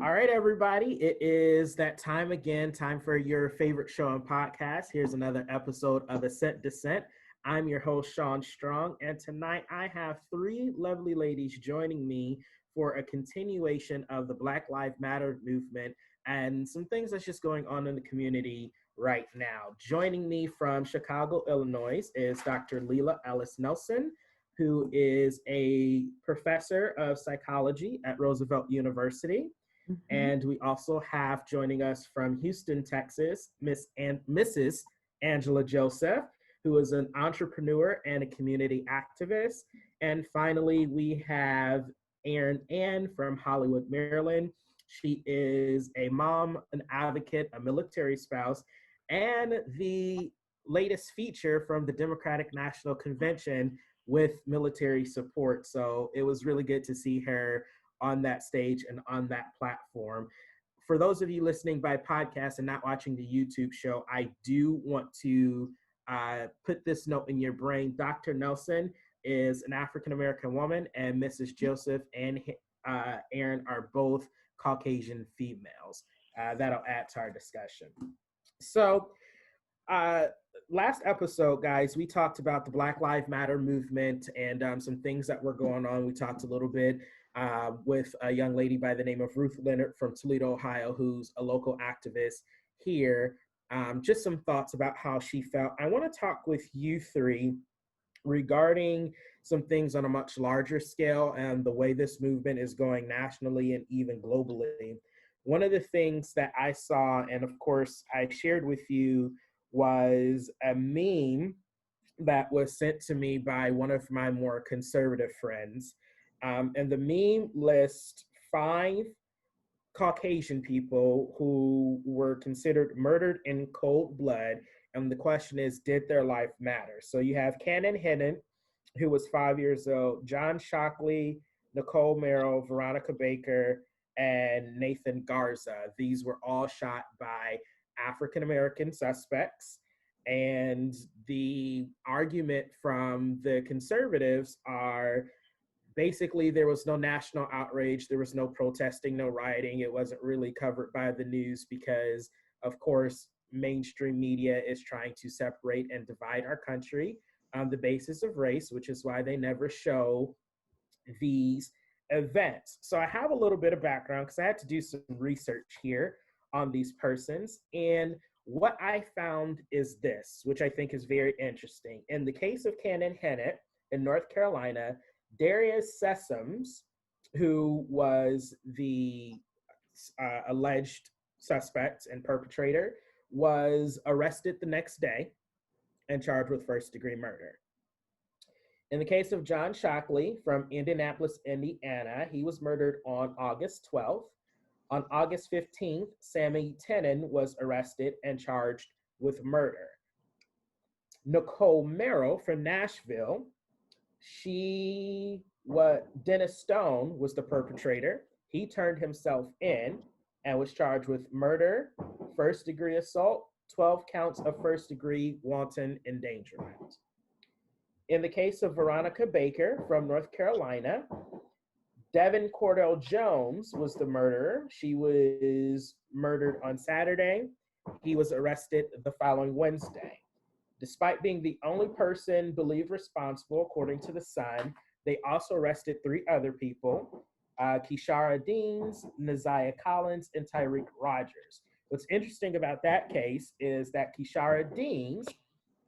All right, everybody. It is that time again, time for your favorite show and podcast. Here's another episode of Assent, Dissent. I'm your host, Shaun Strong, and tonight I have three lovely ladies joining me for a continuation of the Black Lives Matter movement and some things that's just going on in the community right now. Joining me from Chicago, Illinois is Dr. Leila Ellis-Nelson, who is a professor of psychology at Roosevelt University. And we also have joining us from Houston, Texas, Mrs. Angela Joseph, who is an entrepreneur and a community activist. And finally, we have Erin from Hollywood, Maryland. She is a mom, an advocate, a military spouse, and the latest feature from the Democratic National Convention with military support. So it was really good to see her on that stage and on that platform. For those of you listening by podcast and not watching the YouTube show, I do want to put this note in your brain. Dr. Nelson is an African-American woman, and Mrs. Joseph and Erin are both Caucasian females. That'll add to our discussion. So last episode, guys, we talked about the Black Lives Matter movement and some things that were going on. We talked a little bit with a young lady by the name of Ruth Leonard from Toledo, Ohio, who's a local activist here. Just some thoughts about how she felt. I want to talk with you three regarding some things on a much larger scale and the way this movement is going nationally and even globally. One of the things that I saw, and of course I shared with you, was a meme that was sent to me by one of my more conservative friends. And the meme lists 5 Caucasian people who were considered murdered in cold blood. And the question is, did their life matter? So you have Cannon Hennon, who was 5 years old, John Shockley, Nicole Merrill, Veronica Baker, and Nathan Garza. These were all shot by African-American suspects. And the argument from the conservatives are basically there was no national outrage, there was no protesting, no rioting. It wasn't really covered by the news because, of course, mainstream media is trying to separate and divide our country on the basis of race, which is why they never show these events. So I have a little bit of background because I had to do some research here on these persons. And what I found is this, which I think is very interesting. In the case of Cannon Hennon in North Carolina, Darius Sessoms, who was the alleged suspect and perpetrator, was arrested the next day and charged with first-degree murder. In the case of John Shockley from Indianapolis, Indiana, he was murdered on August 12th. On August 15th, Sammy Tenon was arrested and charged with murder. Nicole Merrill from Nashville, Dennis Stone was the perpetrator. He turned himself in and was charged with murder, first-degree assault, 12 counts of first-degree wanton endangerment. In the case of Veronica Baker from North Carolina, Devin Cordell Jones was the murderer. She was murdered on Saturday. He was arrested the following Wednesday. Despite being the only person believed responsible, according to The Sun, they also arrested 3 other people, Kishara Deans, Naziah Collins, and Tyreek Rogers. What's interesting about that case is that Kishara Deans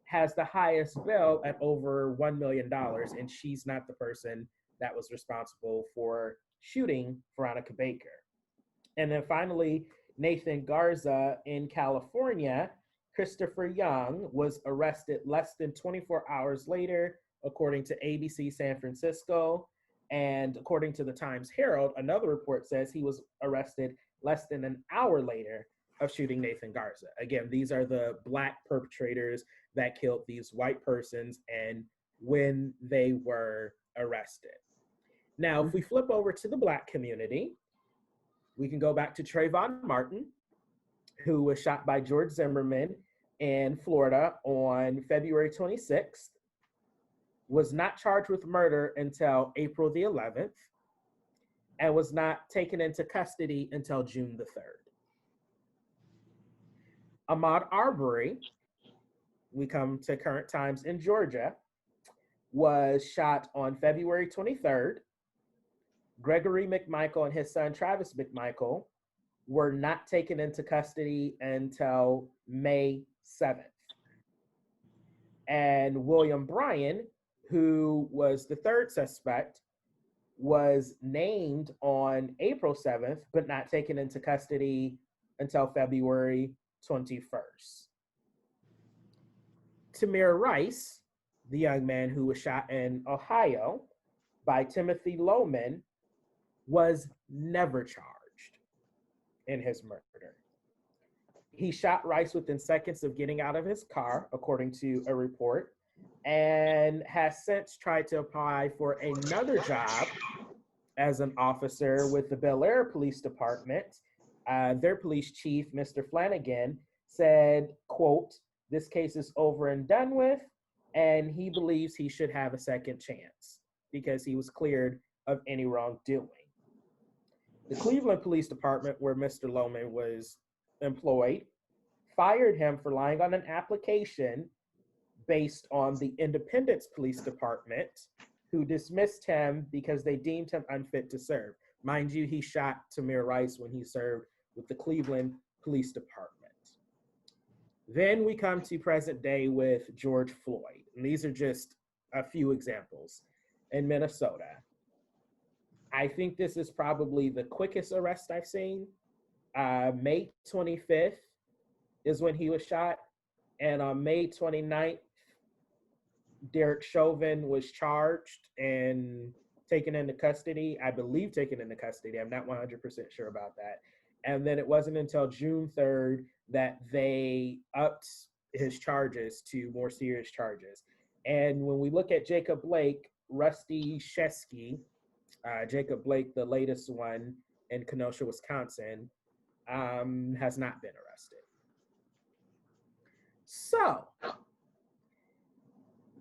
has the highest bail at over $1 million, and she's not the person that was responsible for shooting Veronica Baker. And then finally, Nathan Garza in California, Christopher Young was arrested less than 24 hours later, according to ABC San Francisco. And according to the Times Herald, another report says he was arrested less than an hour later of shooting Nathan Garza. Again, these are the Black perpetrators that killed these white persons and when they were arrested. Now, if we flip over to the Black community, we can go back to Trayvon Martin, who was shot by George Zimmerman in Florida on February 26th, was not charged with murder until April the 11th. and was not taken into custody until June the 3rd. Ahmaud Arbery, we come to current times in Georgia, was shot on February 23rd. Gregory McMichael and his son Travis McMichael were not taken into custody until May 7th. And William Bryan, who was the third suspect, was named on April 7th, but not taken into custody until February 21st. Tamir Rice, the young man who was shot in Ohio by Timothy Loman, was never charged in his murder. He shot Rice within seconds of getting out of his car, according to a report, and has since tried to apply for another job as an officer with the Bel Air Police Department. Their police chief, Mr. Flanagan, said, quote, "This case is over and done with, and he believes he should have a second chance because he was cleared of any wrongdoing." The Cleveland Police Department, where Mr. Loman was employed, fired him for lying on an application based on the Independence Police Department, who dismissed him because they deemed him unfit to serve. Mind you, he shot Tamir Rice when he served with the Cleveland Police Department. Then we come to present day with George Floyd. And these are just a few examples. In Minnesota, I think this is probably the quickest arrest I've seen. May 25th is when he was shot. And on May 29th, Derek Chauvin was charged and taken into custody. I believe taken into custody. I'm not 100% sure about that. And then it wasn't until June 3rd that they upped his charges to more serious charges. And when we look at Jacob Blake, Rusty Shesky, Jacob Blake, the latest one in Kenosha, Wisconsin, has not been arrested. So,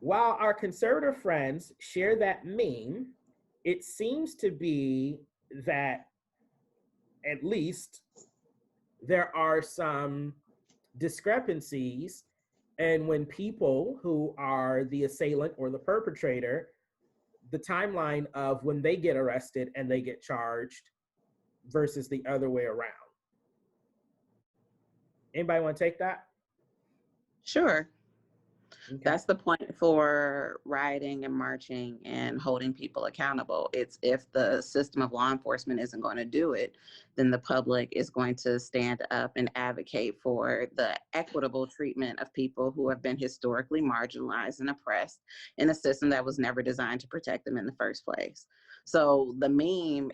while our conservative friends share that meme, it seems to be that at least there are some discrepancies, and when people who are the assailant or the perpetrator, the timeline of when they get arrested and they get charged versus the other way around. Anybody want to take that? Sure. Okay. That's the point for rioting and marching and holding people accountable. It's if the system of law enforcement isn't going to do it, then the public is going to stand up and advocate for the equitable treatment of people who have been historically marginalized and oppressed in a system that was never designed to protect them in the first place. So the meme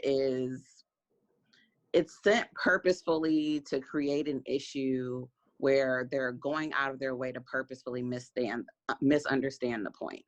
it's sent purposefully to create an issue where they're going out of their way to purposefully misunderstand the point.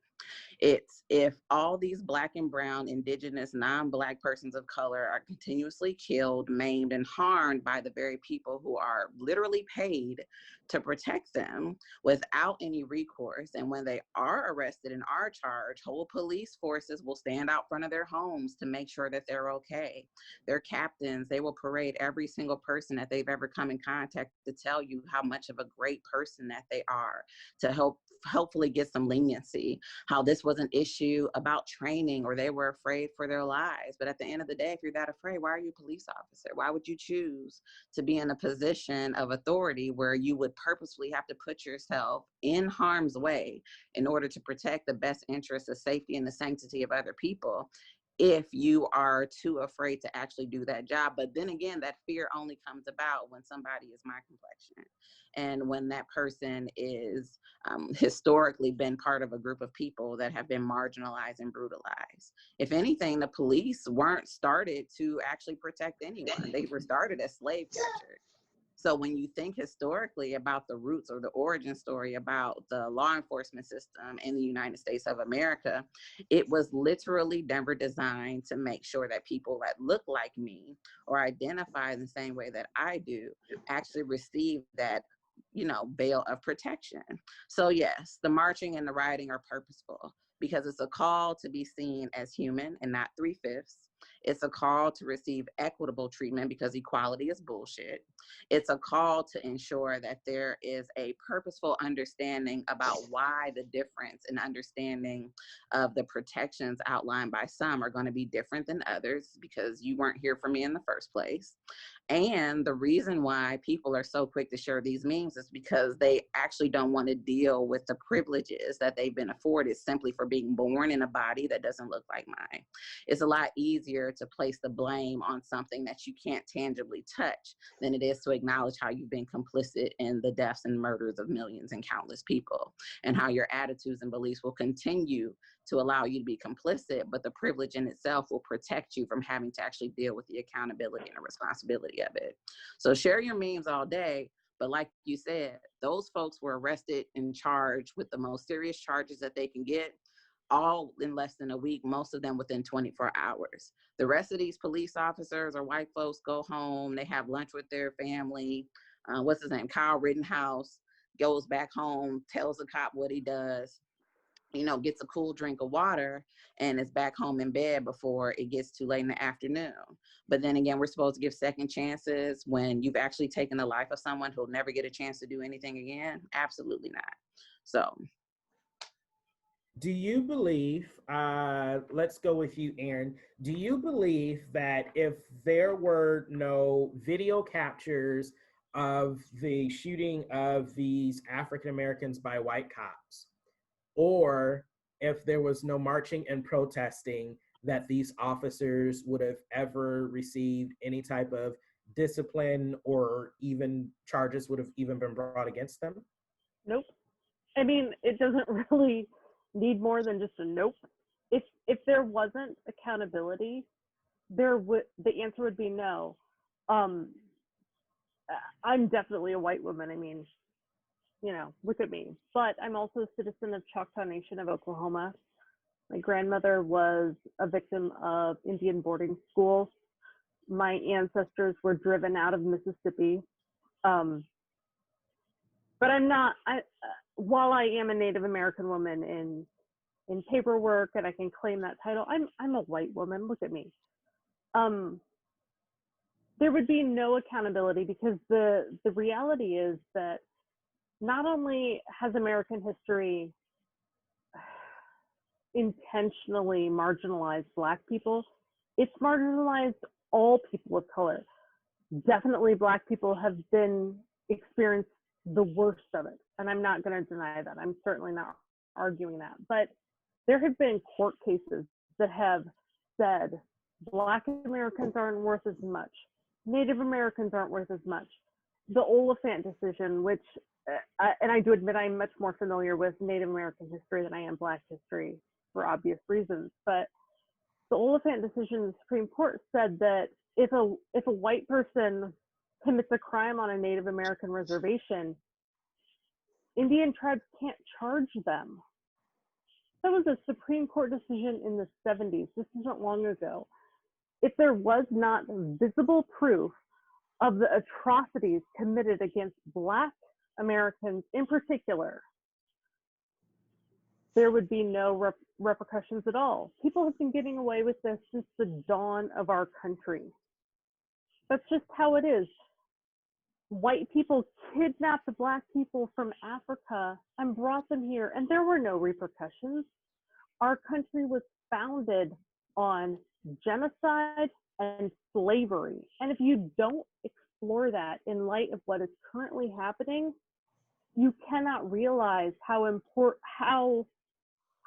It's if all these Black and brown, indigenous, non-Black persons of color are continuously killed, maimed, and harmed by the very people who are literally paid to protect them without any recourse. And when they are arrested and are charged, whole police forces will stand out front of their homes to make sure that they're okay. Their captains, they will parade every single person that they've ever come in contact to tell you how much of a great person that they are, to hopefully get some leniency. How this was an issue about training or they were afraid for their lives. But at the end of the day, if you're that afraid, why are you a police officer? Why would you choose to be in a position of authority where you would purposefully have to put yourself in harm's way in order to protect the best interests of safety and the sanctity of other people, if you are too afraid to actually do that job? But then again, that fear only comes about when somebody is my complexion, and when that person is historically been part of a group of people that have been marginalized and brutalized. If anything, the police weren't started to actually protect anyone. They were started as slave catchers. So when you think historically about the roots or the origin story about the law enforcement system in the United States of America, it was literally never designed to make sure that people that look like me or identify in the same way that I do actually receive that, veil of protection. So yes, the marching and the rioting are purposeful. because it's a call to be seen as human and not 3/5. It's a call to receive equitable treatment because equality is bullshit. It's a call to ensure that there is a purposeful understanding about why the difference in understanding of the protections outlined by some are going to be different than others because you weren't here for me in the first place. And the reason why people are so quick to share these memes is because they actually don't want to deal with the privileges that they've been afforded simply for being born in a body that doesn't look like mine. It's a lot easier to place the blame on something that you can't tangibly touch than it is to acknowledge how you've been complicit in the deaths and murders of millions and countless people, and how your attitudes and beliefs will continue to allow you to be complicit, but the privilege in itself will protect you from having to actually deal with the accountability and the responsibility of it. So share your memes all day, but like you said, those folks were arrested and charged with the most serious charges that they can get, all in less than a week, most of them within 24 hours. The rest of these police officers or white folks go home, they have lunch with their family. What's his name? Kyle Rittenhouse goes back home, tells the cop what he does, gets a cool drink of water and is back home in bed before it gets too late in the afternoon. But then again, we're supposed to give second chances when you've actually taken the life of someone who'll never get a chance to do anything again? Absolutely not. So. Do you believe, let's go with you, Erin. Do you believe that if there were no video captures of the shooting of these African Americans by white cops, or if there was no marching and protesting, that these officers would have ever received any type of discipline or even charges would have even been brought against them? Nope. I mean, it doesn't really need more than just a nope. If there wasn't accountability, the answer would be no. I'm definitely a white woman. I mean, look at me. But I'm also a citizen of Choctaw Nation of Oklahoma. My grandmother was a victim of Indian boarding school. My ancestors were driven out of Mississippi. But I'm not, while I am a Native American woman in paperwork and I can claim that title, I'm a white woman. Look at me. There would be no accountability because the reality is that not only has American history intentionally marginalized Black people, it's marginalized all people of color. Definitely Black people have experienced the worst of it. And I'm not going to deny that. I'm certainly not arguing that. But there have been court cases that have said Black Americans aren't worth as much. Native Americans aren't worth as much. The Oliphant decision, which, and I do admit I'm much more familiar with Native American history than I am Black history for obvious reasons, but the Oliphant decision in the Supreme Court said that if a white person commits a crime on a Native American reservation, Indian tribes can't charge them. That was a Supreme Court decision in the 70s. This isn't long ago. If there was not visible proof of the atrocities committed against Black Americans in particular, there would be no repercussions at all. People have been getting away with this since the dawn of our country. That's just how it is. White people kidnapped the Black people from Africa and brought them here, and there were no repercussions. Our country was founded on genocide and slavery. And if you don't explore that in light of what is currently happening, you cannot realize how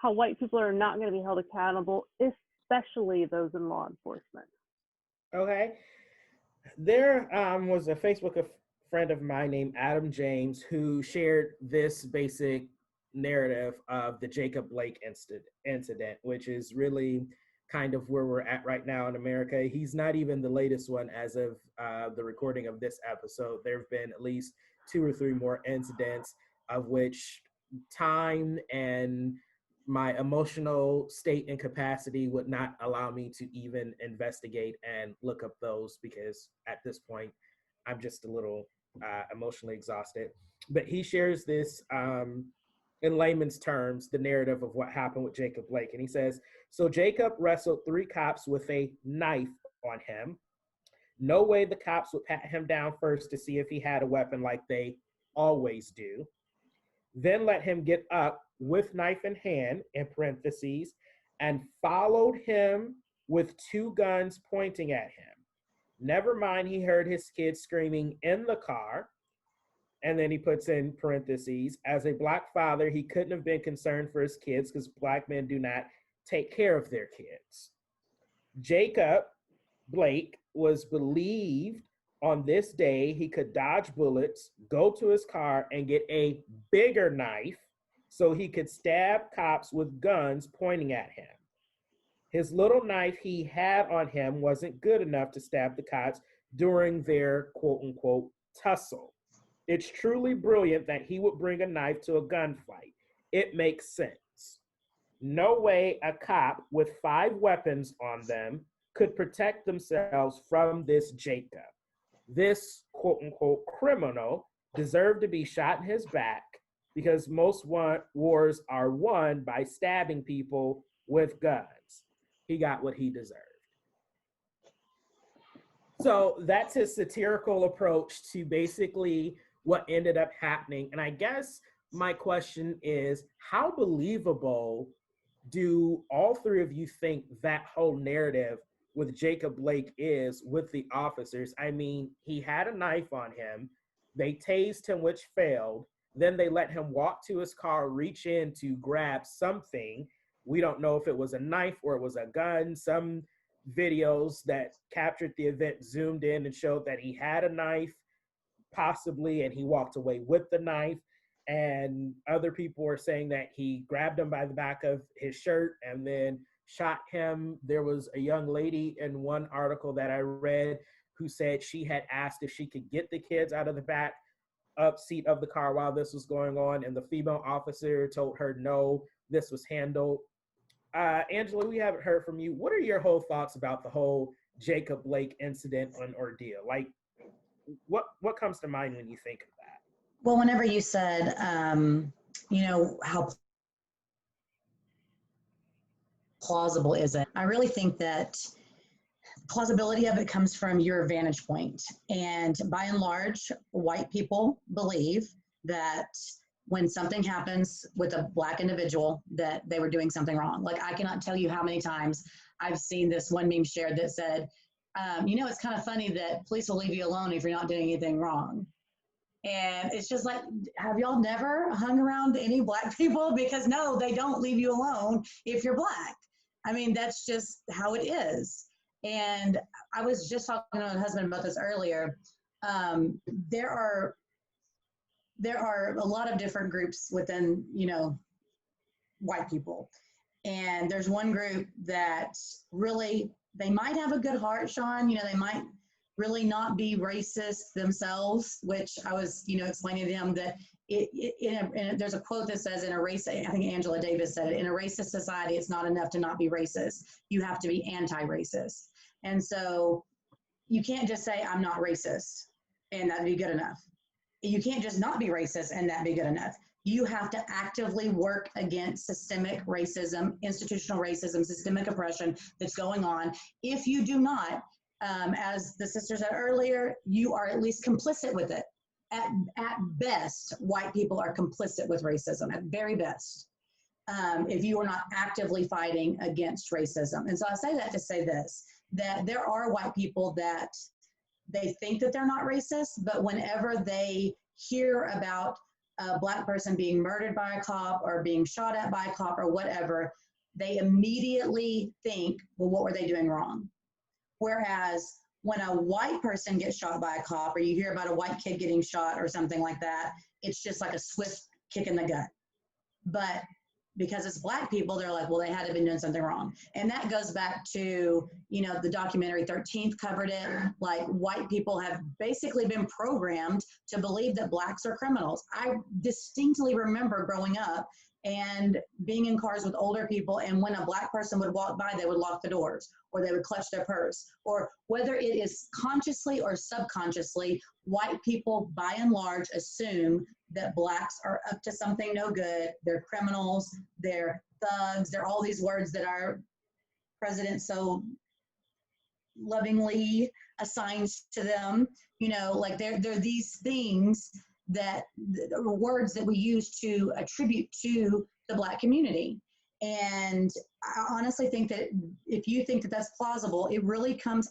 white people are not going to be held accountable, especially those in law enforcement. Okay. There was a Facebook friend of mine named Adam James who shared this basic narrative of the Jacob Blake incident, which is really kind of where we're at right now in America. He's not even the latest one as of the recording of this episode. There have been at least 2 or 3 more incidents of which time and my emotional state and capacity would not allow me to even investigate and look up those, because at this point, I'm just a little emotionally exhausted. But he shares this in layman's terms, the narrative of what happened with Jacob Blake. And he says, so Jacob wrestled 3 cops with a knife on him. No way the cops would pat him down first to see if he had a weapon like they always do. Then let him get up with knife in hand, in parentheses, and followed him with 2 guns pointing at him. Never mind, he heard his kids screaming in the car. And then he puts in parentheses, as a Black father, he couldn't have been concerned for his kids because Black men do not take care of their kids. Jacob Blake was believed on this day he could dodge bullets, go to his car, and get a bigger knife so he could stab cops with guns pointing at him. His little knife he had on him wasn't good enough to stab the cops during their quote-unquote tussle. It's truly brilliant that he would bring a knife to a gunfight. It makes sense. No way a cop with 5 weapons on them could protect themselves from this Jacob. This quote-unquote criminal deserved to be shot in his back because most wars are won by stabbing people with guns. He got what he deserved. So that's his satirical approach to basically what ended up happening. And I guess my question is, how believable do all 3 of you think that whole narrative with Jacob Blake is with the officers? I mean, he had a knife on him. They tased him, which failed. Then they let him walk to his car, reach in to grab something. We don't know if it was a knife or it was a gun. Some videos that captured the event zoomed in and showed that he had a knife, possibly, and he walked away with the knife. And other people are saying that he grabbed him by the back of his shirt and then shot him. There was a young lady in one article that I read who said she had asked if she could get the kids out of the back up seat of the car while this was going on, and the female officer told her no, this was handled. Angela, we haven't heard from you. What are your whole thoughts about the whole Jacob Blake incident and ordeal? Like, what comes to mind when you think of that? Well, whenever you said, how plausible is it? I really think that plausibility of it comes from your vantage point. And by and large, white people believe that when something happens with a Black individual, that they were doing something wrong. Like, I cannot tell you how many times I've seen this one meme shared that said, it's kind of funny that police will leave you alone if you're not doing anything wrong. And it's just like, have y'all never hung around any Black people? Because no, they don't leave you alone if you're Black. I mean, that's just how it is. And I was just talking to my husband about this earlier. There are a lot of different groups within, white people. And there's one group that really, they might have a good heart, Shaun. They might really not be racist themselves, which I was, explaining to him that there's a quote that says, in a race, I think Angela Davis said it, in a racist society, it's not enough to not be racist. You have to be anti-racist. And so you can't just say, I'm not racist, and that'd be good enough. You can't just not be racist and that'd be good enough. You have to actively work against systemic racism, institutional racism, systemic oppression that's going on. If you do not, as the sister said earlier, you are at least complicit with it. At best, white people are complicit with racism, at very best, if you are not actively fighting against racism. And so I say that to say this, that there are white people that they think that they're not racist, but whenever they hear about a Black person being murdered by a cop or being shot at by a cop or whatever, they immediately think, well, what were they doing wrong? Whereas when a white person gets shot by a cop, or you hear about a white kid getting shot or something like that, it's just like a swift kick in the gut. But because it's Black people, they're like, well, they had to have been doing something wrong. And that goes back to, the documentary 13th covered it. Like, white people have basically been programmed to believe that Blacks are criminals. I distinctly remember growing up and being in cars with older people. And when a Black person would walk by, they would lock the doors or they would clutch their purse. Or whether it is consciously or subconsciously, white people by and large assume that Blacks are up to something no good. They're criminals, they're thugs, they're all these words that our president so lovingly assigns to them. You know, like they're these things that words that we use to attribute to the Black community. And I honestly think that if you think that that's plausible, it really comes,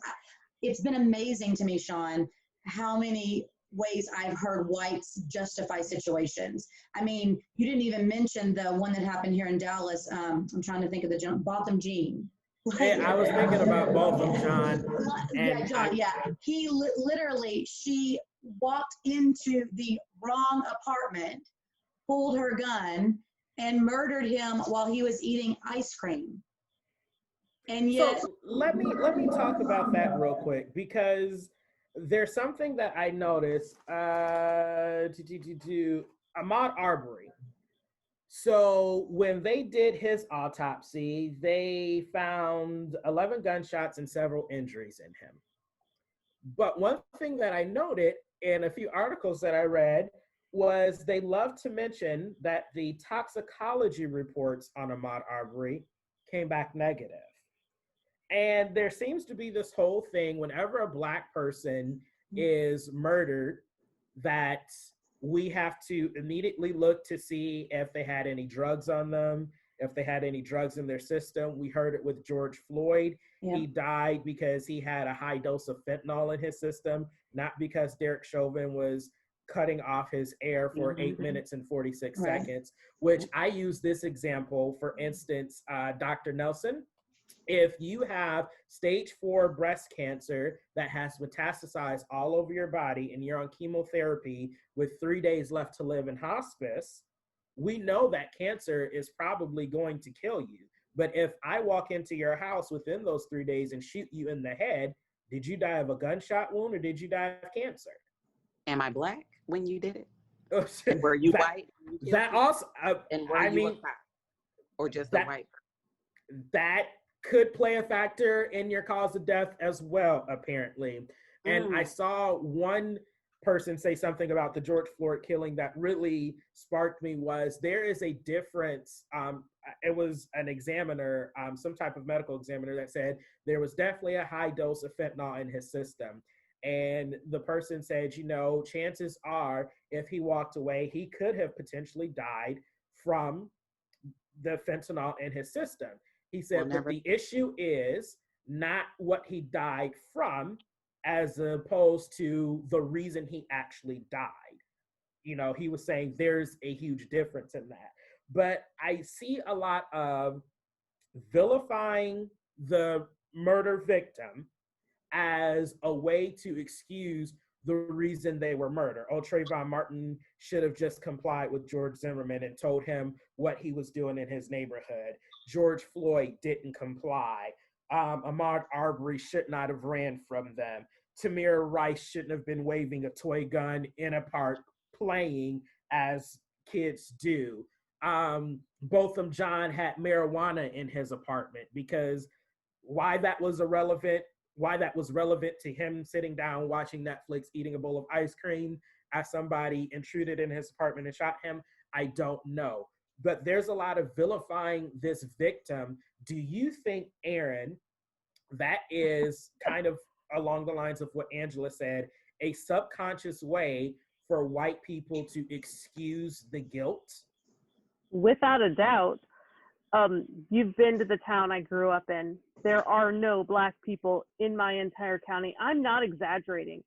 it's been amazing to me, Shaun, how many ways I've heard whites justify situations. I mean, you didn't even mention the one that happened here in Dallas. I'm trying to think of the Botham Jean. Hey, I was thinking about both of them, John. Yeah, John, yeah. He literally, she walked into the wrong apartment, pulled her gun, and murdered him while he was eating ice cream. And yet, so let me talk about that real quick, because there's something that I noticed. Ahmaud Arbery. So when they did his autopsy, they found 11 gunshots and several injuries in him. But one thing that I noted in a few articles that I read was they love to mention that the toxicology reports on Ahmaud Arbery came back negative. And there seems to be this whole thing whenever a Black person is murdered that we have to immediately look to see if they had any drugs on them, if they had any drugs in their system. We heard it with George Floyd. Yeah. He died because he had a high dose of fentanyl in his system, not because Derek Chauvin was cutting off his air for 8 minutes and 46 seconds, which I use this example. For instance, Dr. Nelson, if you have stage 4 breast cancer that has metastasized all over your body and you're on chemotherapy with 3 days left to live in hospice, we know that cancer is probably going to kill you. But if I walk into your house within those 3 days and shoot you in the head, did you die of a gunshot wound or did you die of cancer? Am I Black when you did it? And were you white? That also, and were you a cop or just a white person? That could play a factor in your cause of death as well, apparently. And I saw one person say something about the George Floyd killing that really sparked me. Was there is a difference. It was an examiner, some type of medical examiner, that said there was definitely a high dose of fentanyl in his system. And the person said, you know, chances are if he walked away, he could have potentially died from the fentanyl in his system. He said, but the issue is not what he died from, as opposed to the reason he actually died. You know, he was saying there's a huge difference in that. But I see a lot of vilifying the murder victim as a way to excuse the reason they were murdered. Oh, Trayvon Martin should have just complied with George Zimmerman and told him what he was doing in his neighborhood. George Floyd didn't comply. Ahmaud Arbery should not have ran from them. Tamir Rice shouldn't have been waving a toy gun in a park playing as kids do. Botham Jean had marijuana in his apartment, because why that was relevant to him sitting down watching Netflix, eating a bowl of ice cream as somebody intruded in his apartment and shot him, I don't know. But there's a lot of vilifying this victim. Do you think, Erin, that is kind of along the lines of what Angela said, a subconscious way for white people to excuse the guilt? Without a doubt. You've been to the town I grew up in. There are no Black people in my entire county. I'm not exaggerating.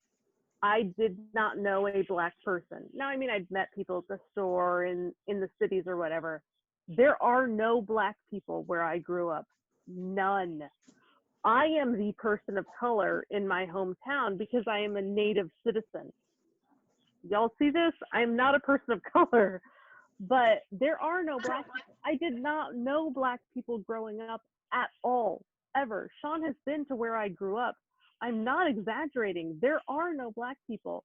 I did not know a Black person. Now, I mean, I've met people at the store in the cities or whatever. There are no Black people where I grew up. None. I am the person of color in my hometown because I am a native citizen. Y'all see this? I'm not a person of color. But there are no Black people. I did not know Black people growing up at all, ever. Shaun has been to where I grew up. I'm not exaggerating. There are no Black people.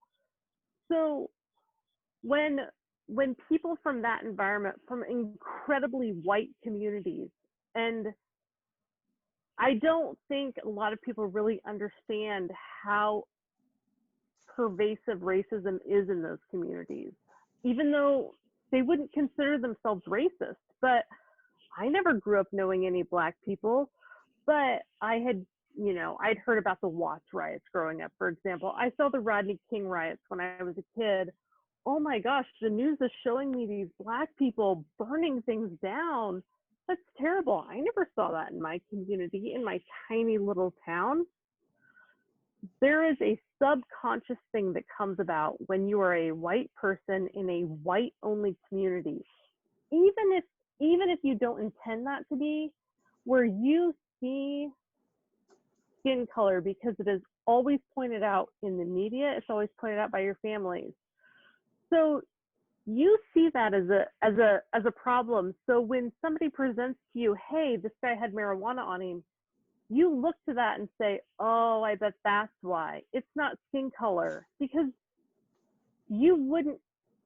So when when people from that environment, from incredibly white communities, and I don't think a lot of people really understand how pervasive racism is in those communities, even though they wouldn't consider themselves racist. But I never grew up knowing any Black people, but I had, I'd heard about the Watts riots growing up, for example. I saw the Rodney King riots when I was a kid. Oh my gosh, the news is showing me these Black people burning things down. That's terrible. I never saw that in my community, in my tiny little town. There is a subconscious thing that comes about when you are a white person in a white only community, even if you don't intend that to be, where you see skin color, because it is always pointed out in the media, it's always pointed out by your families. So you see that as a problem. So when somebody presents to you, hey, this guy had marijuana on him, you look to that and say, oh, I bet that's why. It's not skin color, because you wouldn't,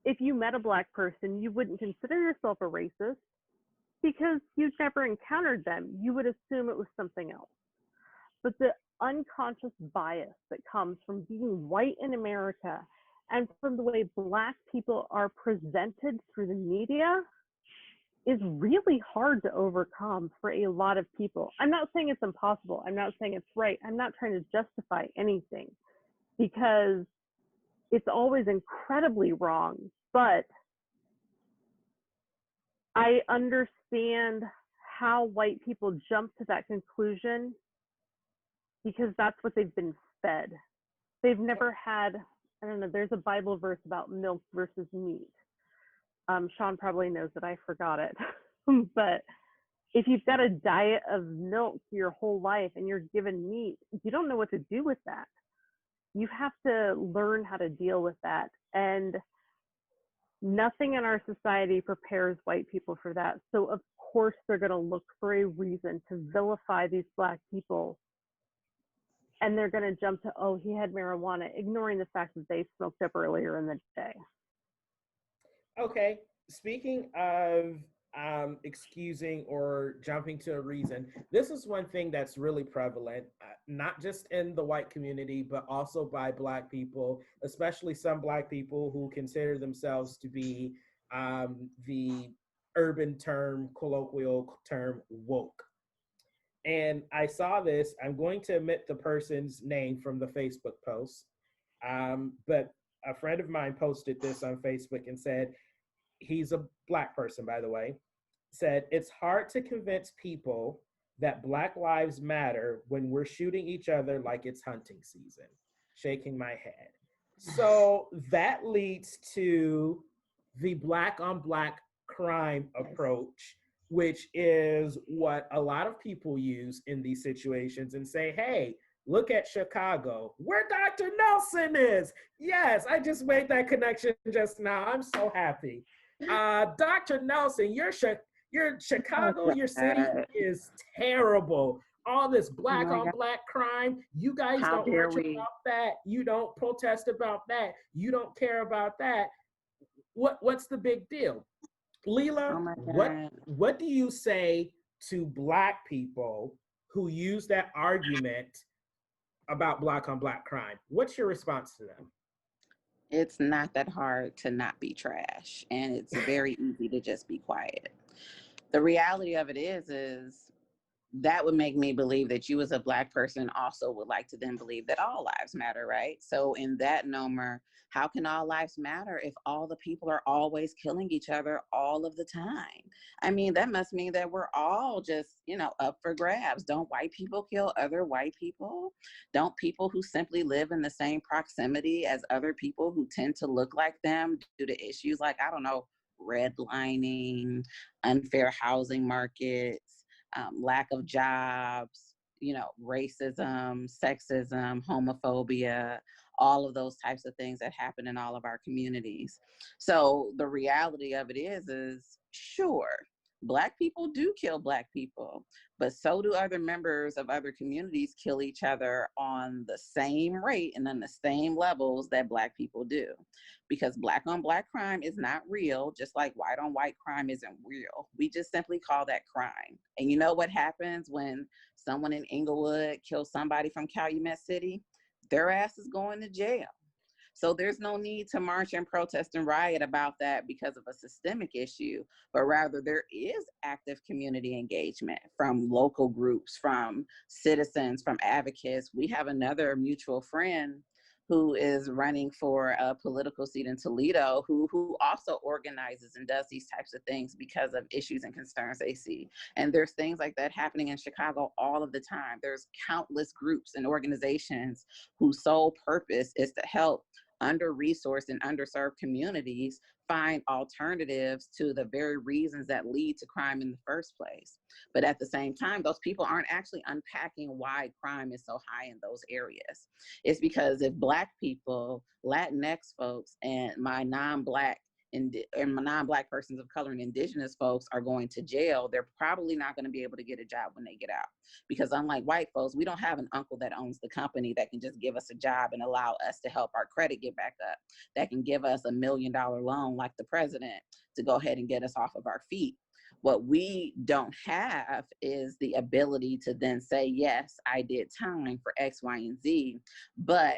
if you met a Black person, you wouldn't consider yourself a racist because you've never encountered them. You would assume it was something else. But the unconscious bias that comes from being white in America and from the way Black people are presented through the media is really hard to overcome for a lot of people. I'm not saying it's impossible. I'm not saying it's right. I'm not trying to justify anything, because it's always incredibly wrong. But I understand how white people jump to that conclusion, because that's what they've been fed. They've never had, I don't know, there's a Bible verse about milk versus meat. Shaun probably knows that, I forgot it. But if you've got a diet of milk your whole life and you're given meat, you don't know what to do with that. You have to learn how to deal with that. And nothing in our society prepares white people for that. So of course they're going to look for a reason to vilify these Black people. And they're going to jump to, oh, he had marijuana, ignoring the fact that they smoked up earlier in the day. Okay, speaking of excusing or jumping to a reason, this is one thing that's really prevalent, not just in the white community, but also by Black people, especially some Black people who consider themselves to be the urban term, colloquial term, woke. And I saw this. I'm going to omit the person's name from the Facebook post, but a friend of mine posted this on Facebook and said, he's a Black person, by the way, said, it's hard to convince people that Black lives matter when we're shooting each other like it's hunting season. Shaking my head. So that leads to the Black on Black crime approach, which is what a lot of people use in these situations and say, hey, look at Chicago, where Dr. Nelson is. Yes, I just made that connection just now. I'm so happy. Dr. Nelson, your Chicago, your city is terrible. All this Black on Black crime, you guys don't march about that. You don't protest about that. You don't care about that. What's the big deal? Leila, what do you say to Black people who use that argument about Black on Black crime? What's your response to them? It's not that hard to not be trash, and it's very easy to just be quiet. The reality of it is that would make me believe that you as a Black person also would like to then believe that all lives matter, right? So in that number, how can all lives matter if all the people are always killing each other all of the time? I mean, that must mean that we're all just, up for grabs. Don't white people kill other white people? Don't people who simply live in the same proximity as other people who tend to look like them due to issues like, I don't know, redlining, unfair housing markets, lack of jobs, racism, sexism, homophobia, all of those types of things that happen in all of our communities. So the reality of it is sure, Black people do kill Black people, but so do other members of other communities kill each other on the same rate and on the same levels that Black people do. Because Black on Black crime is not real, just like white on white crime isn't real. We just simply call that crime. And you know what happens when someone in Inglewood kills somebody from Calumet City? Their ass is going to jail. So there's no need to march and protest and riot about that because of a systemic issue, but rather there is active community engagement from local groups, from citizens, from advocates. We have another mutual friend who is running for a political seat in Toledo, who also organizes and does these types of things because of issues and concerns they see. And there's things like that happening in Chicago all of the time. There's countless groups and organizations whose sole purpose is to help under-resourced and underserved communities find alternatives to the very reasons that lead to crime in the first place. But at the same time, those people aren't actually unpacking why crime is so high in those areas. It's because if Black people, Latinx folks, and my non-Black persons of color and indigenous folks are going to jail, they're probably not going to be able to get a job when they get out. Because unlike white folks, we don't have an uncle that owns the company that can just give us a job and allow us to help our credit get back up, that can give us $1 million loan like the president to go ahead and get us off of our feet. What we don't have is the ability to then say, yes, I did time for X, Y, and Z, but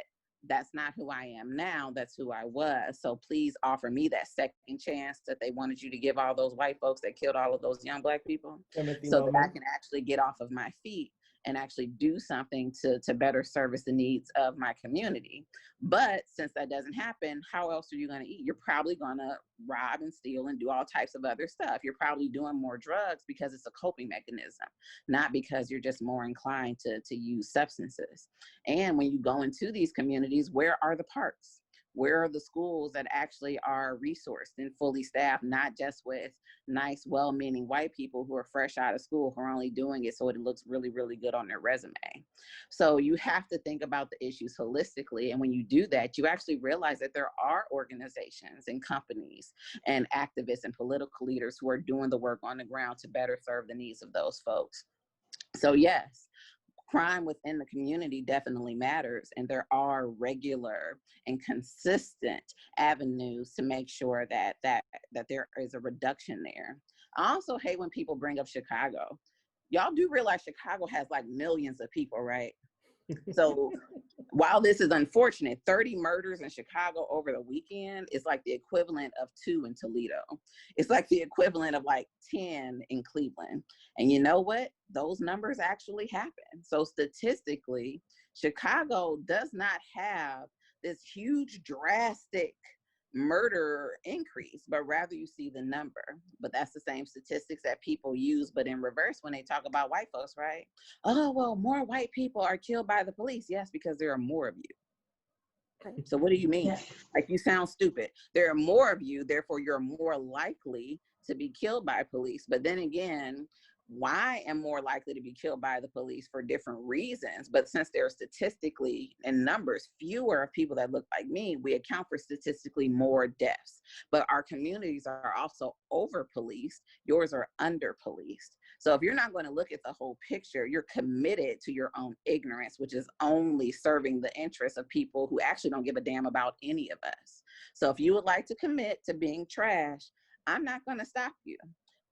that's not who I am now. That's who I was. So please offer me that second chance that they wanted you to give all those white folks that killed all of those young Black people, so that I can actually get off of my feet and actually do something to better service the needs of my community. But since that doesn't happen, how else are you going to eat? You're probably going to rob and steal and do all types of other stuff. You're probably doing more drugs because it's a coping mechanism, not because you're just more inclined to use substances. And when you go into these communities, where are the parks? Where are the schools that actually are resourced and fully staffed, not just with nice, well-meaning white people who are fresh out of school, who are only doing it so it looks really, really good on their resume? So you have to think about the issues holistically. And when you do that, you actually realize that there are organizations and companies and activists and political leaders who are doing the work on the ground to better serve the needs of those folks. So yes, crime within the community definitely matters, and there are regular and consistent avenues to make sure that there is a reduction there. I also hate when people bring up Chicago. Y'all do realize Chicago has like millions of people, right? So while this is unfortunate, 30 murders in Chicago over the weekend is like the equivalent of 2 in Toledo. It's like the equivalent of like 10 in Cleveland. And you know what? Those numbers actually happen. So statistically, Chicago does not have this huge drastic murder increase, but rather you see the number. But that's the same statistics that people use, but in reverse when they talk about white folks, right? Oh, well, more white people are killed by the police. Yes, because there are more of you. Okay. So what do you mean? Yeah. Like, you sound stupid. There are more of you, therefore you're more likely to be killed by police. But then again, why am more likely to be killed by the police? For different reasons. But since there are statistically in numbers fewer people that look like me, we account for statistically more deaths. But our communities are also over policed. Yours are under policed. So if you're not going to look at the whole picture, you're committed to your own ignorance, which is only serving the interests of people who actually don't give a damn about any of us. So if you would like to commit to being trash, I'm not going to stop you.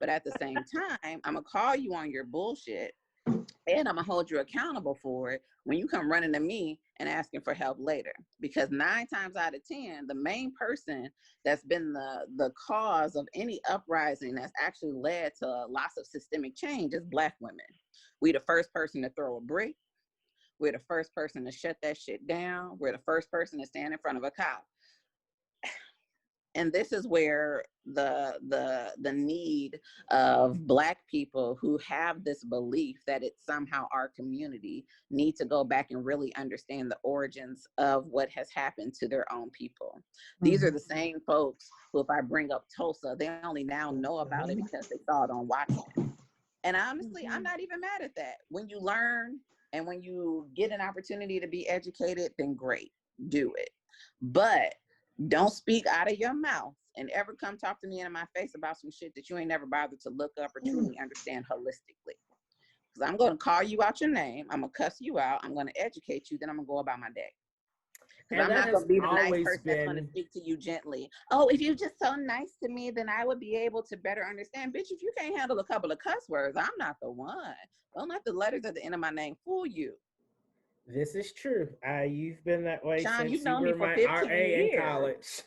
But at the same time, I'm going to call you on your bullshit, and I'm going to hold you accountable for it when you come running to me and asking for help later. Because 9 times out of 10, the main person that's been the cause of any uprising that's actually led to lots of systemic change is Black women. We're the first person to throw a brick. We're the first person to shut that shit down. We're the first person to stand in front of a cop. And this is where the need of Black people who have this belief that it's somehow our community need to go back and really understand the origins of what has happened to their own people. These are the same folks who, if I bring up Tulsa, they only now know about it because they saw it on Watchmen. And honestly, I'm not even mad at that. When you learn and when you get an opportunity to be educated, then great, do it. But Don't speak out of your mouth and ever come talk to me in my face about some shit that you ain't never bothered to look up or truly understand holistically. Because I'm going to call you out your name. I'm going to cuss you out. I'm going to educate you. Then I'm going to go about my day. Because I'm not going to be the nice person that's going to speak to you gently. Oh, if you're just so nice to me, then I would be able to better understand. Bitch, if you can't handle a couple of cuss words, I'm not the one. Don't let the letters at the end of my name fool you. This is true. You've been that way Shaun, since you've you known were me for my 15 RA years. in college.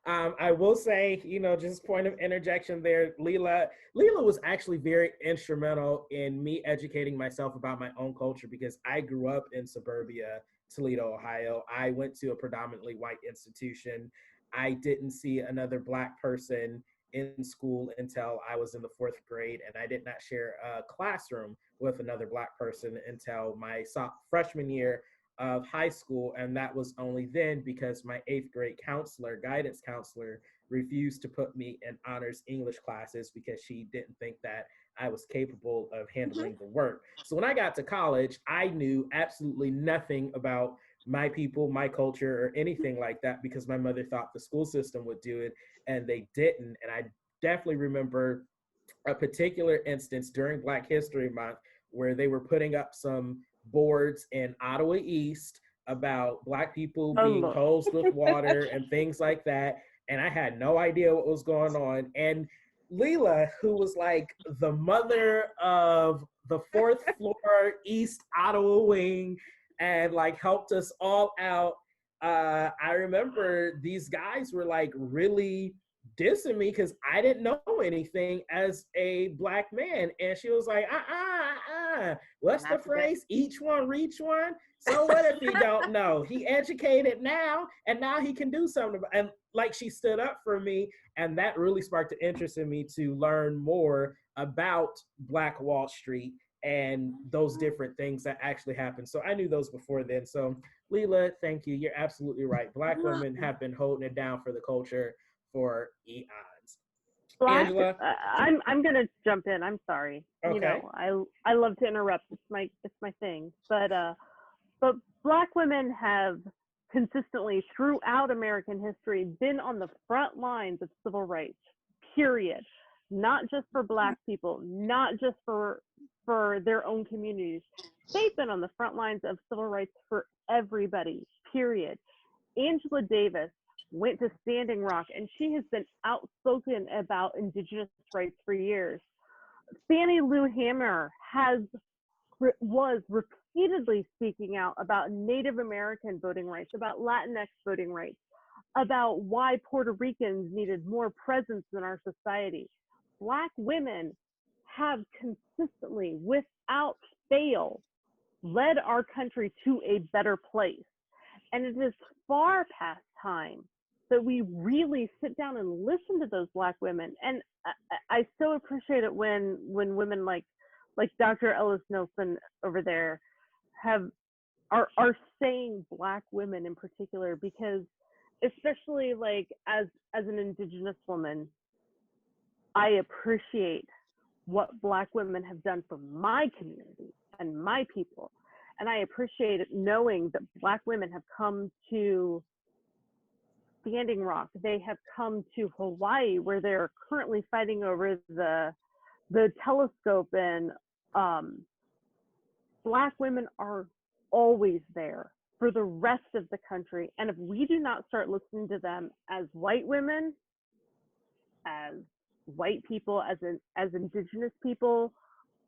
I will say, just point of interjection there. Leila was actually very instrumental in me educating myself about my own culture because I grew up in suburbia, Toledo, Ohio. I went to a predominantly white institution. I didn't see another Black person in school until I was in the 4th grade, and I did not share a classroom with another Black person until my freshman year of high school, and that was only then because my 8th grade guidance counselor, refused to put me in honors English classes because she didn't think that I was capable of handling the work. So when I got to college, I knew absolutely nothing about my people, my culture, or anything like that because my mother thought the school system would do it, and they didn't. And I definitely remember a particular instance during Black History Month where they were putting up some boards in Ottawa East about Black people being hosed with water and things like that. And I had no idea what was going on. And Leila, who was like the mother of the 4th floor East Ottawa wing and like helped us all out, I remember these guys were like really dissing me because I didn't know anything as a Black man. And she was like, what's the phrase? Each one, reach one. So what if he don't know? He educated now, and now he can do something. And like she stood up for me, and that really sparked an interest in me to learn more about Black Wall Street and those different things that actually happened. So I knew those before then. So Leila, thank you. You're absolutely right. Black women have been holding it down for the culture for eons. Angela, I'm gonna jump in. I'm sorry. Okay. I love to interrupt. It's my thing. But Black women have consistently throughout American history been on the front lines of civil rights. Period. Not just for Black people, not just for their own communities. They've been on the front lines of civil rights for everybody. Period. Angela Davis went to Standing Rock, and she has been outspoken about Indigenous rights for years. Fannie Lou Hamer was repeatedly speaking out about Native American voting rights, about Latinx voting rights, about why Puerto Ricans needed more presence in our society. Black women have consistently, without fail, led our country to a better place. And it is far past time that we really sit down and listen to those Black women. And I so appreciate it when women like Dr. Ellis-Nelson over there are saying Black women in particular, because especially like as an Indigenous woman, I appreciate what Black women have done for my community and my people. And I appreciate it knowing that Black women have come to Standing Rock. They have come to Hawaii, where they're currently fighting over the telescope. And Black women are always there for the rest of the country. And if we do not start listening to them as white women, as white people, as Indigenous people,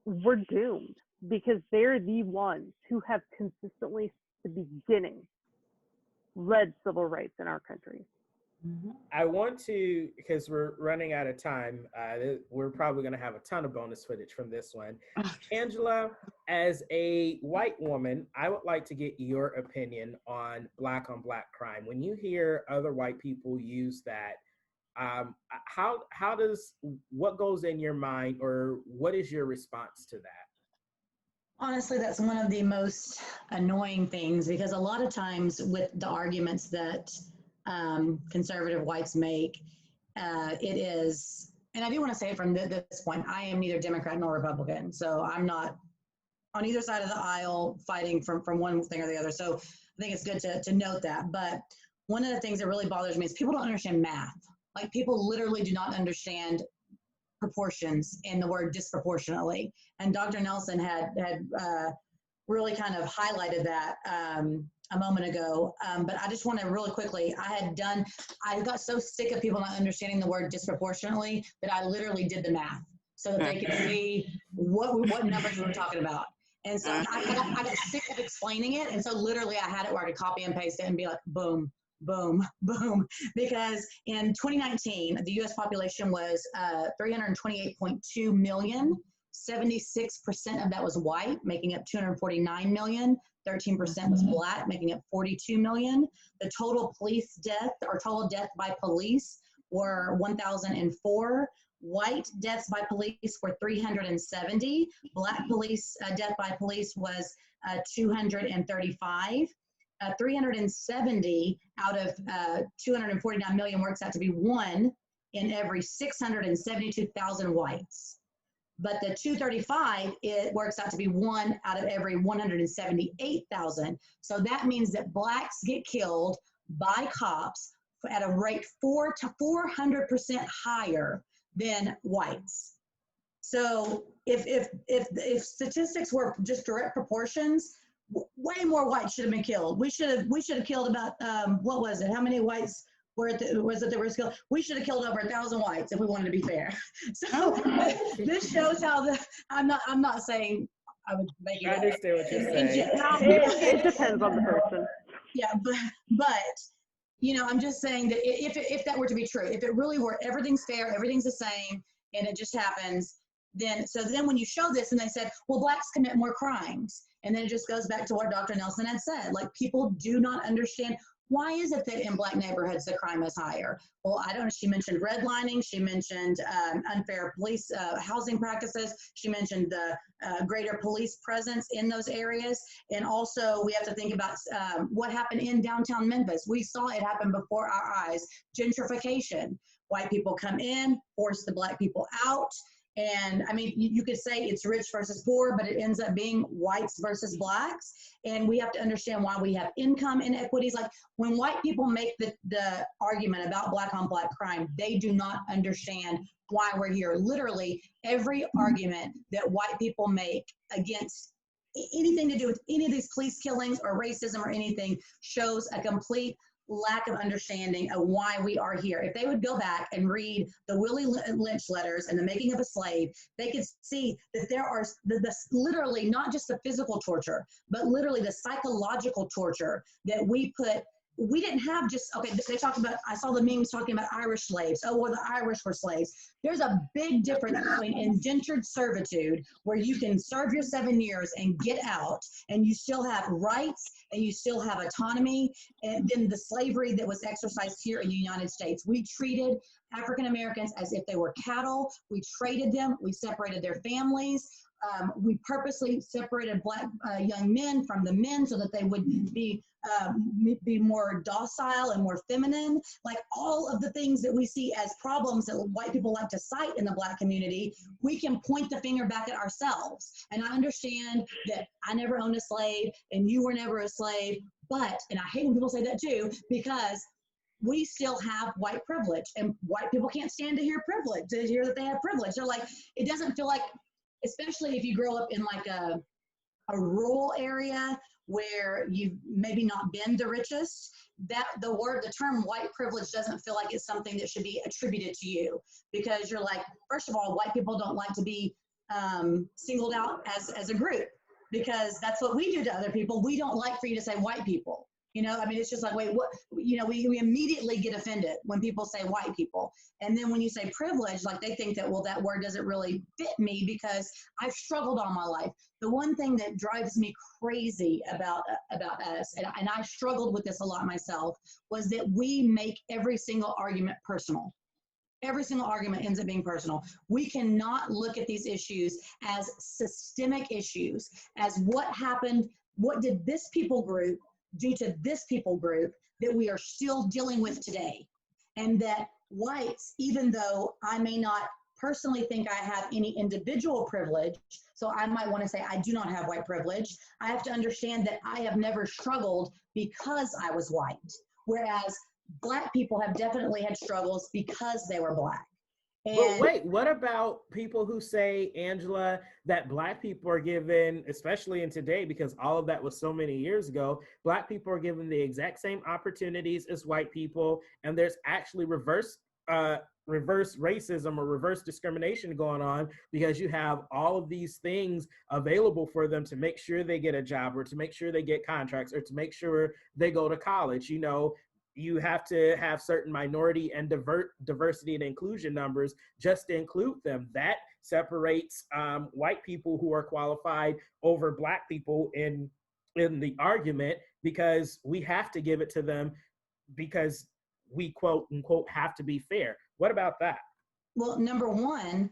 we're doomed, because they're the ones who have consistently, at the beginning, led civil rights in our country. I want to, because we're running out of time, we're probably going to have a ton of bonus footage from this one. Angela, as a white woman, I would like to get your opinion on Black crime. When you hear other white people use that, what goes in your mind, or what is your response to that? Honestly, that's one of the most annoying things, because a lot of times with the arguments that conservative whites make, it is, and I do want to say from this point, I am neither Democrat nor Republican, so I'm not on either side of the aisle fighting from one thing or the other. So I think it's good to note that. But one of the things that really bothers me is people don't understand math. Like people literally do not understand proportions and the word disproportionately. And Dr. Nelson had really kind of highlighted that a moment ago. But I just want to really quickly, I got so sick of people not understanding the word disproportionately that I literally did the math so that they could see what numbers we were talking about. And so I got sick of explaining it. And so literally I had it where I could copy and paste it and be like, boom, boom, boom. Because in 2019, the U.S. population was 328.2 million. 76% of that was white, making up 249 million. 13% was black, making up 42 million. The total police death or total death by police were 1,004. White deaths by police were 370. Black police death by police was 235. 370 out of 249 million works out to be 1 in every 672,000 whites. But the 235, it works out to be 1 out of every 178,000. So that means that blacks get killed by cops at a rate 400% to 400% higher than whites. So if statistics were just direct proportions, way more whites should have been killed. We should have killed about what was it? How many whites was it that were killed? We should have killed over 1,000 whites if we wanted to be fair. So this shows how I'm not saying I would make it. I understand what you're saying. It depends on the person. Yeah, but you know, I'm just saying that if that were to be true, if it really were everything's fair, everything's the same, and it just happens, then when you show this and they said, well, blacks commit more crimes, and then it just goes back to what Dr. Nelson had said, like people do not understand. Why is it that in black neighborhoods the crime is higher? Well, I don't know. She mentioned redlining. She mentioned unfair police housing practices. She mentioned the greater police presence in those areas. And also we have to think about what happened in downtown Memphis. We saw it happen before our eyes. Gentrification. White people come in, force the black people out. And I mean, you could say it's rich versus poor, but it ends up being whites versus blacks. And we have to understand why we have income inequities. Like when white people make the argument about black on black crime, they do not understand why we're here. Literally every argument that white people make against anything to do with any of these police killings or racism or anything shows a complete lack of understanding of why we are here. If they would go back and read the Willie Lynch letters and the making of a slave, they could see that there are literally not just the physical torture, but literally the psychological torture that we didn't have just, okay, they talked about, I saw the memes talking about Irish slaves. Oh, well, the Irish were slaves. There's a big difference between indentured servitude, where you can serve your 7 years and get out, and you still have rights, and you still have autonomy, and then the slavery that was exercised here in the United States. We treated African Americans as if they were cattle. We traded them. We separated their families. We purposely separated black young men from the men so that they would be more docile and more feminine. Like all of the things that we see as problems that white people like to cite in the black community, we can point the finger back at ourselves. And I understand that I never owned a slave and you were never a slave, but, and I hate when people say that too, because we still have white privilege, and white people can't stand to hear privilege, to hear that they have privilege. They're like, it doesn't feel like, especially if you grow up in like a rural area where you've maybe not been the richest, that the term white privilege doesn't feel like it's something that should be attributed to you, because you're like, first of all, white people don't like to be singled out as a group, because that's what we do to other people. We don't like for you to say white people. You know, I mean, it's just like, wait, what, you know, we immediately get offended when people say white people. And then when you say privilege, like they think that, well, that word doesn't really fit me because I've struggled all my life. The one thing that drives me crazy about us, and I struggled with this a lot myself, was that we make every single argument personal. Every single argument ends up being personal. We cannot look at these issues as systemic issues, as what happened, what did this people group due to this people group that we are still dealing with today. And that whites, even though I may not personally think I have any individual privilege, so I might want to say I do not have white privilege, I have to understand that I have never struggled because I was white. whereas Black people have definitely had struggles because they were Black. But wait, what about people who say, Angela, that Black people are given, especially in today, because all of that was so many years ago, Black people are given the exact same opportunities as white people, and there's actually reverse racism or reverse discrimination going on because you have all of these things available for them to make sure they get a job or to make sure they get contracts or to make sure they go to college. You know, you have to have certain minority and diversity and inclusion numbers just to include them. That separates white people who are qualified over Black people in the argument, because we have to give it to them because we quote unquote have to be fair. What about that? Well, number one,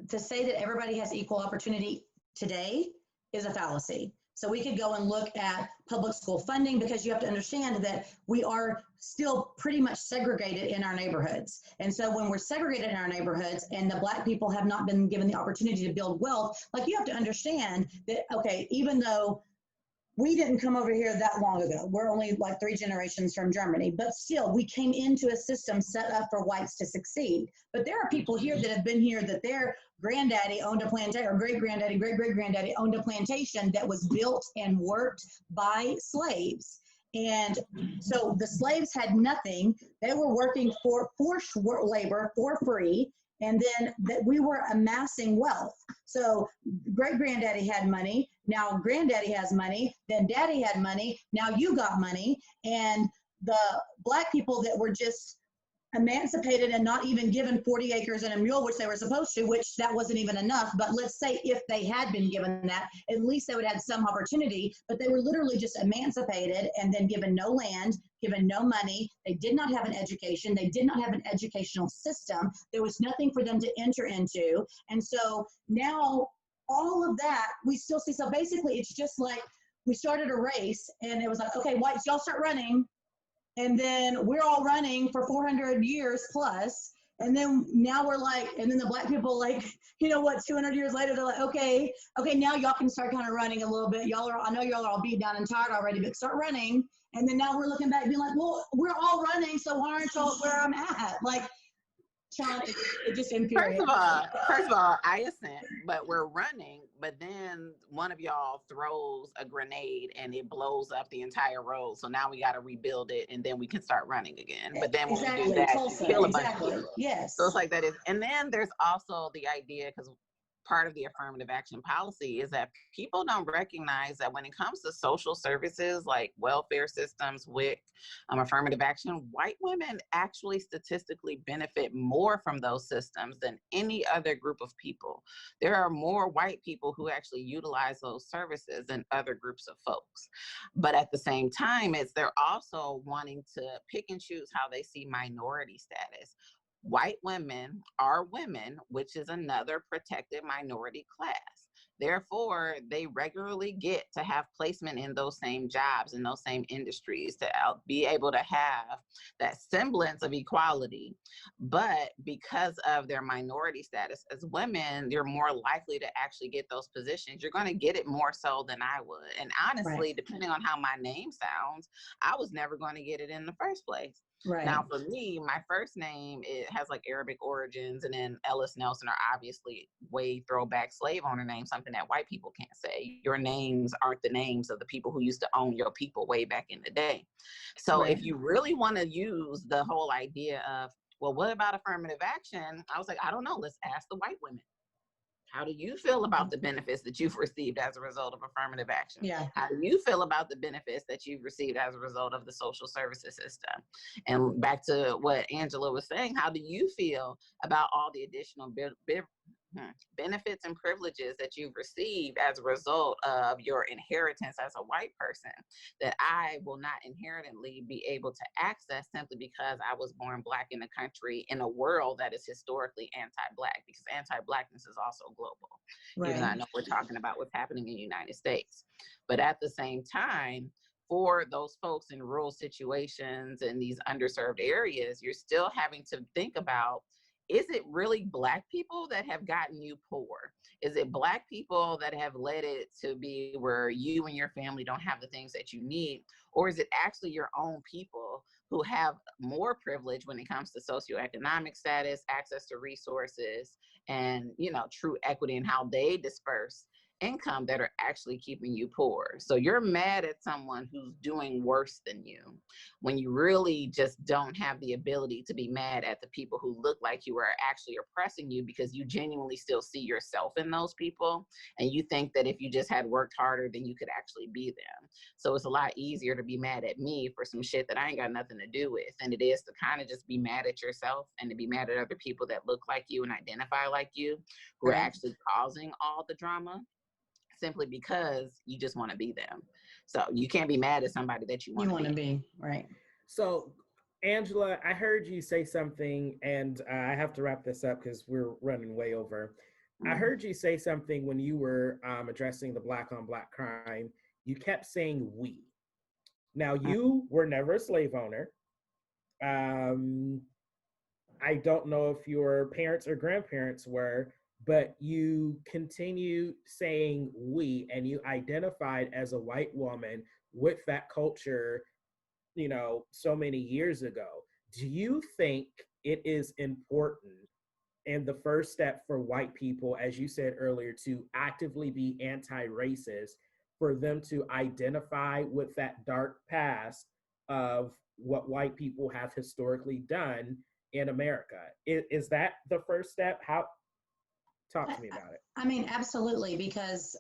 to say that everybody has equal opportunity today is a fallacy. So we could go and look at public school funding, because you have to understand that we are still pretty much segregated in our neighborhoods. And so when we're segregated in our neighborhoods and the Black people have not been given the opportunity to build wealth, like, you have to understand that, okay, even though we didn't come over here that long ago, we're only like 3 generations from Germany, but still we came into a system set up for whites to succeed. But there are people here that have been here that their granddaddy owned a plantation, or great-granddaddy, great-great-granddaddy owned a plantation that was built and worked by slaves. And so the slaves had nothing. They were working for forced labor for free. And then that we were amassing wealth. So great-granddaddy had money. Now granddaddy has money. Then daddy had money. Now you got money. And the Black people that were just emancipated and not even given 40 acres and a mule, which they were supposed to, which that wasn't even enough. But let's say if they had been given that, at least they would have had some opportunity. But they were literally just emancipated and then given no land, given no money. They did not have an education. They did not have an educational system. There was nothing for them to enter into. And so now all of that we still see. So basically it's just like we started a race and it was like, okay, whites, y'all start running. And then we're all running for 400 years plus. And then now we're like, and then the Black people, like, you know what, 200 years later, they're like, okay, now y'all can start kind of running a little bit. I know y'all are all beat down and tired already, but start running. And then now we're looking back being like, well, we're all running, so why aren't y'all where I'm at? Like, Shaun, it just infuriates me. First of all, I assent, but we're running, but then one of y'all throws a grenade and it blows up the entire road. So now we got to rebuild it and then we can start running again. But then when we do that, Tulsa, kill a exactly. bunch of people. Yes. So it's like that is, and then there's also the idea, because part of the affirmative action policy is that people don't recognize that when it comes to social services like welfare systems, WIC, affirmative action, white women actually statistically benefit more from those systems than any other group of people. There are more white people who actually utilize those services than other groups of folks. But at the same time, they're also wanting to pick and choose how they see minority status. White women are women, which is another protected minority class. Therefore, they regularly get to have placement in those same jobs, in those same industries, to be able to have that semblance of equality. But because of their minority status as women, you're more likely to actually get those positions. You're going to get it more so than I would. And honestly, depending on how my name sounds, I was never going to get it in the first place. Right. Now, for me, my first name, it has like Arabic origins, and then Ellis-Nelson are obviously way throwback slave owner names, something that white people can't say. Your names aren't the names of the people who used to own your people way back in the day. So if you really want to use the whole idea of, well, what about affirmative action? I was like, I don't know. Let's ask the white women. How do you feel about the benefits that you've received as a result of affirmative action? Yeah. How do you feel about the benefits that you've received as a result of the social services system? And back to what Angela was saying, how do you feel about all the additional benefits and privileges that you've received as a result of your inheritance as a white person that I will not inherently be able to access simply because I was born Black in a country, in a world that is historically anti-Black, because anti-Blackness is also global. Even though I know we're talking about what's happening in the United States. But at the same time, for those folks in rural situations and these underserved areas, you're still having to think about, is it really Black people that have gotten you poor? Is it Black people that have led it to be where you and your family don't have the things that you need? Or is it actually your own people who have more privilege when it comes to socioeconomic status, access to resources, and, you know, true equity in how they disperse income that are actually keeping you poor. So you're mad at someone who's doing worse than you when you really just don't have the ability to be mad at the people who look like you are actually oppressing you, because you genuinely still see yourself in those people. And you think that if you just had worked harder, then you could actually be them. So it's a lot easier to be mad at me for some shit that I ain't got nothing to do with than it is to kind of just be mad at yourself and to be mad at other people that look like you and identify like you, who are actually causing all the drama, simply because you just want to be them. So you can't be mad at somebody that you want to be. Right. So, Angela, I heard you say something, and I have to wrap this up because we're running way over. I heard you say something when you were addressing the Black on Black crime. You kept saying we. Now, you were never a slave owner. I don't know if your parents or grandparents were, but you continue saying we, and you identified as a white woman with that culture, you know, so many years ago. Do you think it is important, and the first step for white people, as you said earlier, to actively be anti-racist, for them to identify with that dark past of what white people have historically done in America? Is that the first step? How? Talk to me about it. I mean, absolutely, because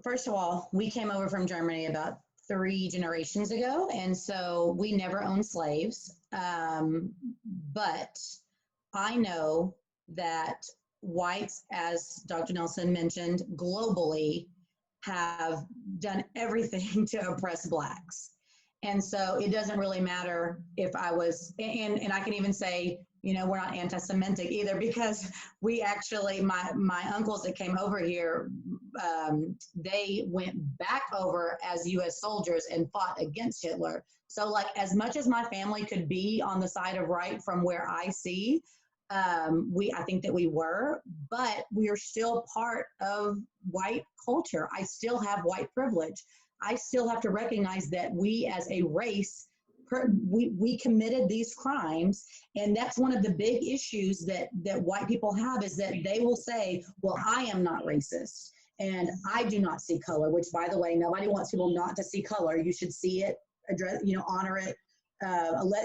first of all, we came over from Germany about 3 generations ago, and so we never owned slaves. But I know that whites, as Dr. Nelson mentioned, globally have done everything to oppress Blacks. And so it doesn't really matter if I was, and I can even say, you know, we're not anti-Semitic either, because we actually, my uncles that came over here, they went back over as U.S. soldiers and fought against Hitler. So like, as much as my family could be on the side of right from where I see, I think that we were, but we are still part of white culture. I still have white privilege. I still have to recognize that we as a race, we committed these crimes. And that's one of the big issues that white people have, is that they will say, well, I am not racist and I do not see color, which, by the way, nobody wants people not to see color. You should see it, address, you know, honor it.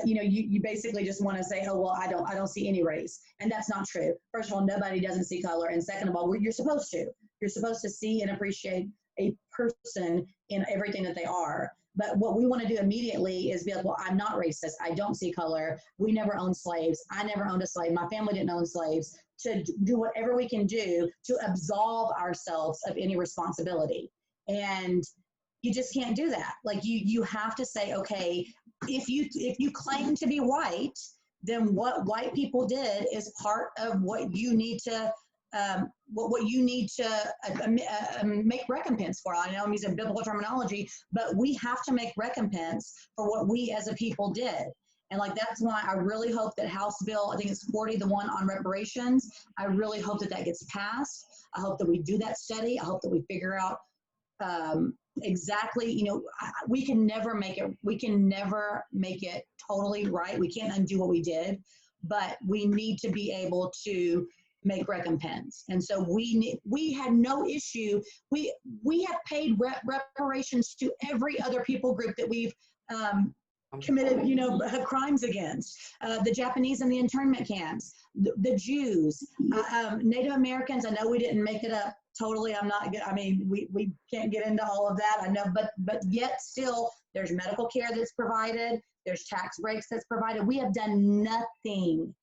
You basically just want to say, oh, well, I don't see any race. And that's not true. First of all, nobody doesn't see color. And second of all, you're supposed to. You're supposed to see and appreciate a person in everything that they are. But what we want to do immediately is be like, well, I'm not racist. I don't see color. We never owned slaves. I never owned a slave. My family didn't own slaves. To do whatever we can do to absolve ourselves of any responsibility. And you just can't do that. Like you have to say, okay, if you claim to be white, then what white people did is part of what you need to make recompense for. I know I'm using biblical terminology, but we have to make recompense for what we as a people did. And like, that's why I really hope that House Bill, I think it's 40, the one on reparations, I really hope that gets passed. I hope that we do that study. I hope that we figure out exactly, you know, we can never make it totally right. We can't undo what we did, but we need to be able to make recompense. And so we had no issue. We have paid reparations to every other people group that we've committed, you know, crimes against. The Japanese in the internment camps, the Jews, Native Americans. I know we didn't make it up totally. We can't get into all of that. I know, but yet still, there's medical care that's provided. There's tax breaks that's provided. We have done nothing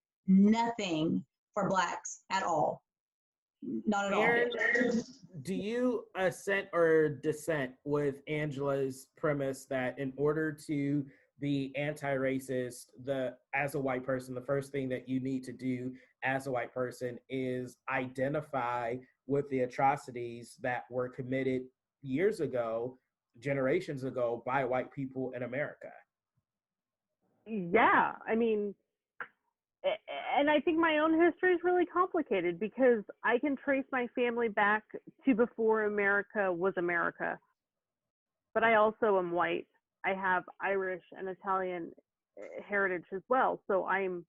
for Blacks at all. Not at Erin, all. do you assent or dissent with Angela's premise that in order to be anti-racist, as a white person, the first thing that you need to do as a white person is identify with the atrocities that were committed years ago, generations ago, by white people in America? Yeah, I mean, and I think my own history is really complicated because I can trace my family back to before America was America. But I also am white. I have Irish and Italian heritage as well. So I'm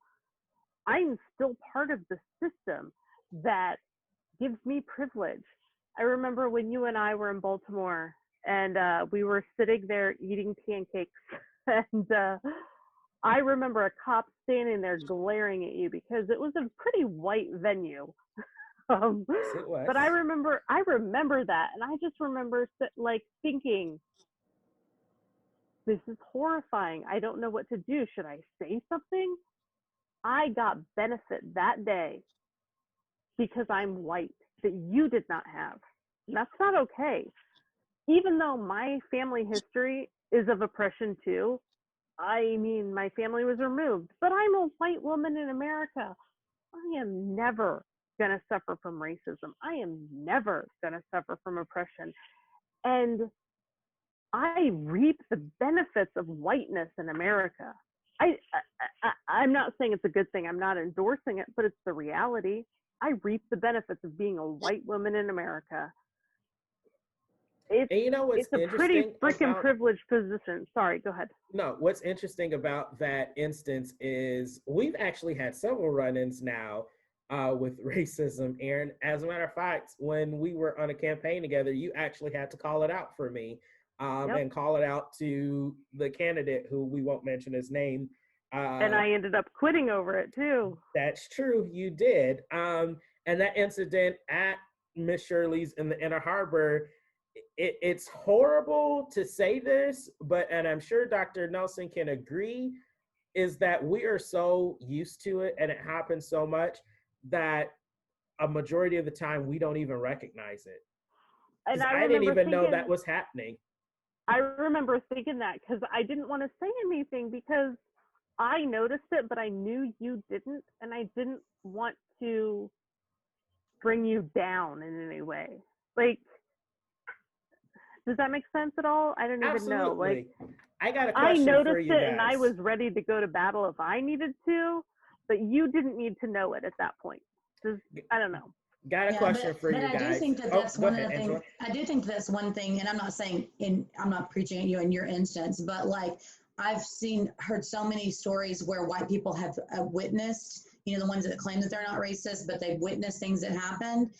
still part of the system that gives me privilege. I remember when you and I were in Baltimore and we were sitting there eating pancakes and I remember a cop standing there glaring at you because it was a pretty white venue. Yes, it was. But I remember that, and I just remember like thinking, this is horrifying. I don't know what to do. Should I say something? I got benefit that day because I'm white that you did not have. And that's not okay. Even though my family history is of oppression too, I mean, my family was removed, but I'm a white woman in America. I am never going to suffer from racism. I am never going to suffer from oppression. And I reap the benefits of whiteness in America. I'm not saying it's a good thing. I'm not endorsing it, but it's the reality. I reap the benefits of being a white woman in America. And you know what's It's a pretty freaking privileged position. Sorry, go ahead. No, what's interesting about that instance is we've actually had several run-ins now with racism, Erin. As a matter of fact, when we were on a campaign together, you actually had to call it out for me and call it out to the candidate who we won't mention his name. And I ended up quitting over it too. That's true, you did. And that incident at Miss Shirley's in the Inner Harbor, it's horrible to say this, and I'm sure Dr. Nelson can agree, is that we are so used to it and it happens so much that a majority of the time we don't even recognize it. And I didn't even know that was happening. I remember thinking that because I didn't want to say anything because I noticed it, but I knew you didn't, and I didn't want to bring you down in any way. Like, does that make sense at all? I don't even know. Like, I got a question for you guys. I noticed it and I was ready to go to battle if I needed to, but you didn't need to know it at that point. I don't know. Got a question for you guys. But I do think that that's one of the things. I do think that's one thing, and I'm not saying I'm not preaching at you in your instance, but like I've heard so many stories where white people have witnessed, the ones that claim that they're not racist, but they've witnessed things that happened,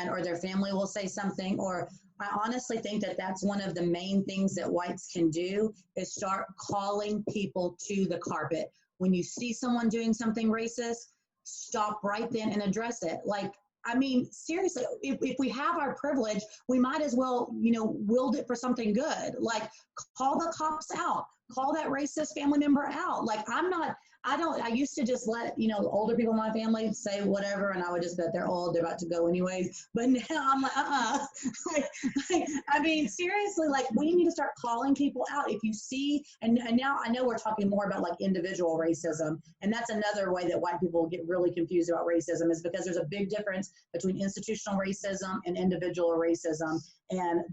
or their family will say something, or I honestly think that that's one of the main things that whites can do is start calling people to the carpet. When you see someone doing something racist, stop right then and address it. Like, I mean, seriously, if we have our privilege, we might as well, wield it for something good. Like, call the cops out, call that racist family member out. Like, I used to just let, older people in my family say whatever, and I would just bet they're old, they're about to go anyways. But now I'm like, I mean, seriously, like, we need to start calling people out. If you see, and now I know we're talking more about like individual racism, and that's another way that white people get really confused about racism is because there's a big difference between institutional racism and individual racism, and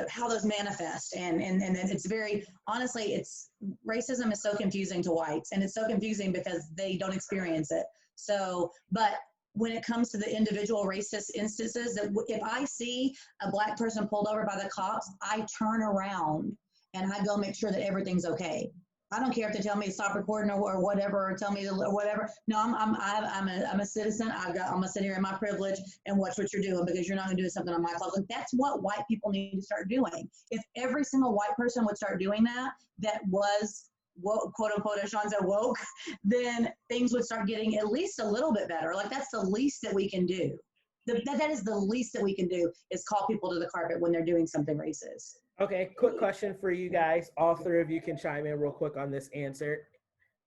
how those manifest and it's very honestly, it's racism is so confusing to whites, and it's so confusing because they don't experience it. So, but when it comes to the individual racist instances, that if I see a black person pulled over by the cops, I turn around and I go make sure that everything's okay. I don't care if they tell me to stop recording or whatever, or tell me to whatever. No, I'm a citizen. I'm gonna sit here in my privilege and watch what you're doing because you're not gonna do something on my clock. Like, that's what white people need to start doing. If every single white person would start doing that was woke, quote unquote, as Shaun said, woke, then things would start getting at least a little bit better. Like, that's the least that we can do. That is the least that we can do is call people to the carpet when they're doing something racist. Okay, quick question for you guys. All three of you can chime in real quick on this answer.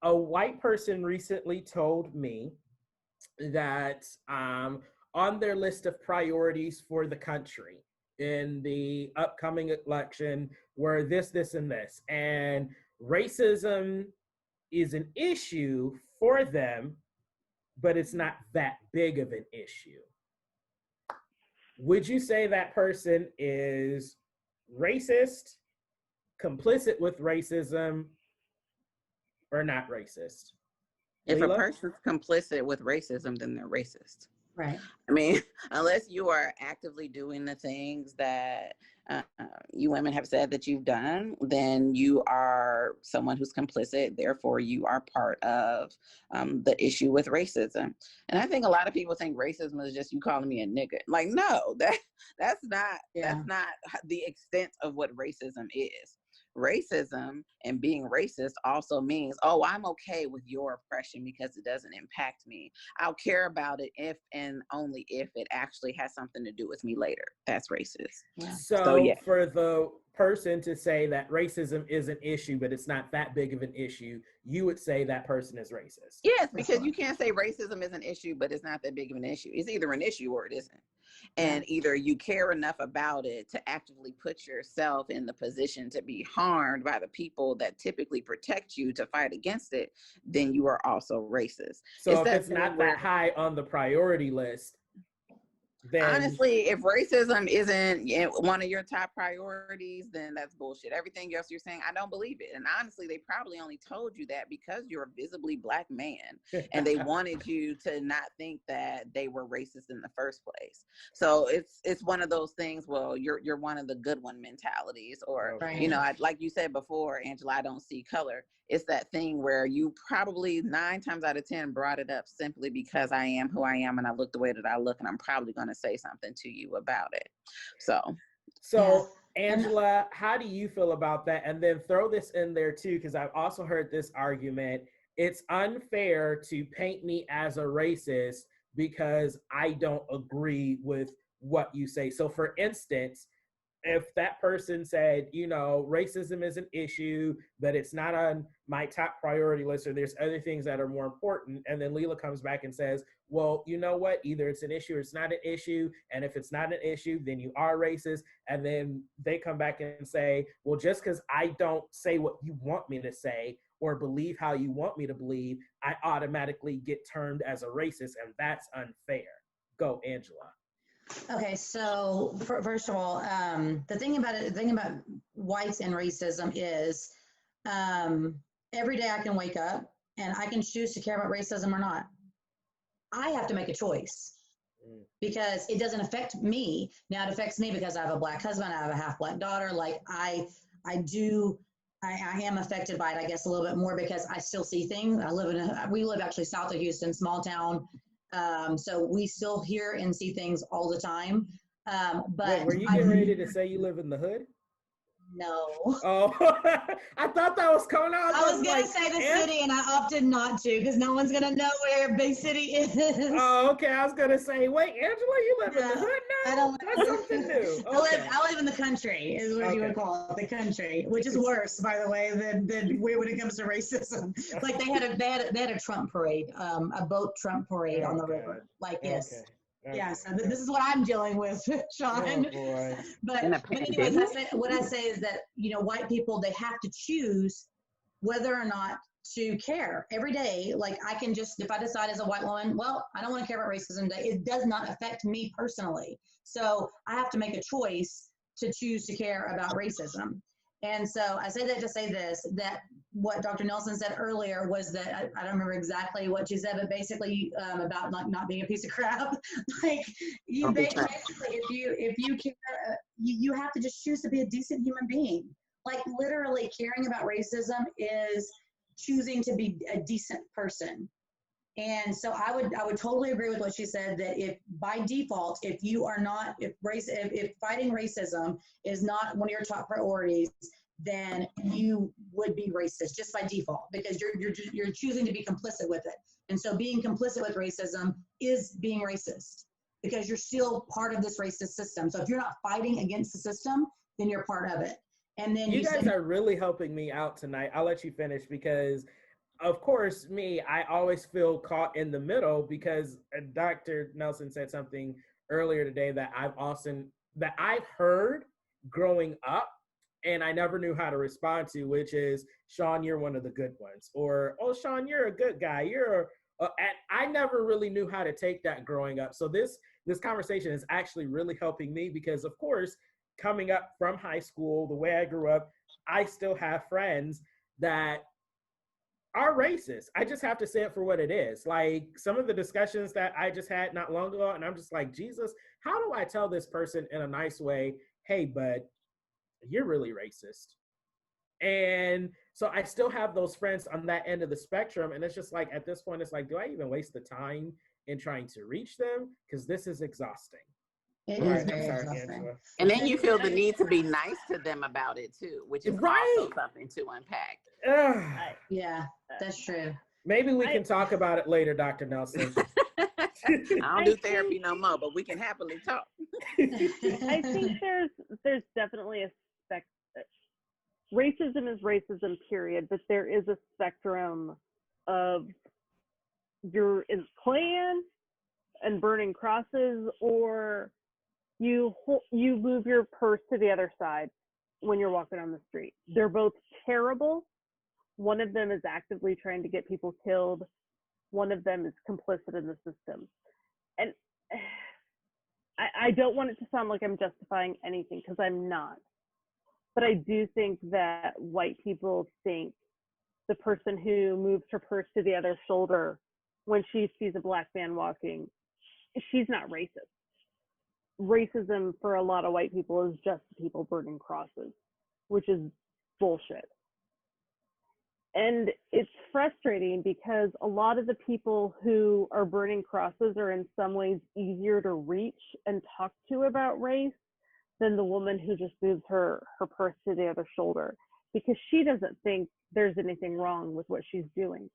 A white person recently told me that on their list of priorities for the country in the upcoming election were this, and this. And racism is an issue for them, but it's not that big of an issue. Would you say that person is racist, complicit with racism, or not racist? If Leila? A person's complicit with racism, then they're racist. Right. I mean, unless you are actively doing the things that you women have said that you've done, then you are someone who's complicit. Therefore, you are part of the issue with racism. And I think a lot of people think racism is just you calling me a nigga. Like, no, that's not the extent of what racism is. Racism and being racist also means, oh, I'm okay with your oppression because it doesn't impact me. I'll care about it if and only if it actually has something to do with me later. That's racist. Yeah. So yeah. for the person to say that racism is an issue, but it's not that big of an issue, you would say that person is racist. Yes, because you can't say racism is an issue, but it's not that big of an issue. It's either an issue or it isn't. And either you care enough about it to actively put yourself in the position to be harmed by the people that typically protect you to fight against it, then you are also racist. So if it's not that high on the priority list, then honestly, if racism isn't one of your top priorities, then that's bullshit. Everything else you're saying, I don't believe it. And honestly, they probably only told you that because you're a visibly Black man and they wanted you to not think that they were racist in the first place. So it's one of those things, well, you're one of the good one mentalities, or, you know, like you said before, Angela, I don't see color. It's that thing where you probably 9 times out of 10 brought it up simply because I am who I am and I look the way that I look, and I'm probably going to say something to you about it. So Angela, how do you feel about that? And then throw this in there too, because I've also heard this argument. It's unfair to paint me as a racist because I don't agree with what you say. So for instance, if that person said, you know, racism is an issue, but it's not on my top priority list, or there's other things that are more important. And then Leila comes back and says, well, you know what? Either it's an issue or it's not an issue. And if it's not an issue, then you are racist. And then they come back and say, well, just because I don't say what you want me to say or believe how you want me to believe, I automatically get termed as a racist. And that's unfair. Go, Angela. Okay, so first of all, the thing about whites and racism is every day I can wake up and I can choose to care about racism or not. I have to make a choice because it doesn't affect me. Now it affects me because I have a Black husband, I have a half Black daughter. Like I am affected by it, I guess, a little bit more because I still see things. We live actually south of Houston, small town. So we still hear and see things all the time. But wait, were you getting ready to say you live in the hood? No. Oh, I thought that was coming out. I was going to say the city, and I opted not to because no one's going to know where Big City is. Oh, okay. I was going to say, wait, Angela, you live in the hood now? I don't. That's something new. Okay. I live in the country, is what you would call it, the country, which is worse, by the way, than when it comes to racism. Like they had a Trump parade, a boat Trump parade on the river. Like yes. Okay. Yeah, so this is what I'm dealing with, Shaun. Oh, boy. But anyways, what I say is that, you know, white people, they have to choose whether or not to care every day. Like I can just, if I decide as a white woman, well, I don't want to care about racism today, it does not affect me personally. So I have to make a choice to choose to care about racism. And so I say that to say this, that what Dr. Nelson said earlier was that, I don't remember exactly what she said, but basically about not being a piece of crap. Like you basically, if you care, you have to just choose to be a decent human being. Like literally caring about racism is choosing to be a decent person. And so I would totally agree with what she said, that if by default, if fighting racism is not one of your top priorities, then you would be racist just by default because you're choosing to be complicit with it. And so being complicit with racism is being racist because you're still part of this racist system. So if you're not fighting against the system, then you're part of it. And then you guys are really helping me out tonight. I'll let you finish because of course, I always feel caught in the middle because Dr. Nelson said something earlier today that I've heard growing up and I never knew how to respond to, which is, Shaun, you're one of the good ones. Or, oh, Shaun, you're a good guy. And I never really knew how to take that growing up. So this conversation is actually really helping me because, of course, coming up from high school, the way I grew up, I still have friends that are racist. I just have to say it for what it is. Like some of the discussions that I just had not long ago, and I'm just like, Jesus, how do I tell this person in a nice way, hey, bud, you're really racist. And so I still have those friends on that end of the spectrum. And it's just like, at this point, it's like, do I even waste the time in trying to reach them? Because this is exhausting. It All is right, I'm very sorry, exhausting. Angela. And then you feel the need to be nice to them about it too, which is also something to unpack. Yeah, that's true. Maybe we can talk about it later, Dr. Nelson. I don't do therapy no more, but we can happily talk. I think there's definitely a racism is racism, period, but there is a spectrum of you're in Klan and burning crosses, or you move your purse to the other side when you're walking on the street. They're both terrible. One of them is actively trying to get people killed. One of them is complicit in the system. And I don't want it to sound like I'm justifying anything, because I'm not. But I do think that white people think the person who moves her purse to the other shoulder when she sees a black man walking, she's not racist. Racism for a lot of white people is just people burning crosses, which is bullshit. And it's frustrating because a lot of the people who are burning crosses are in some ways easier to reach and talk to about race than the woman who just moves her purse to the other shoulder, because she doesn't think there's anything wrong with what she's doing.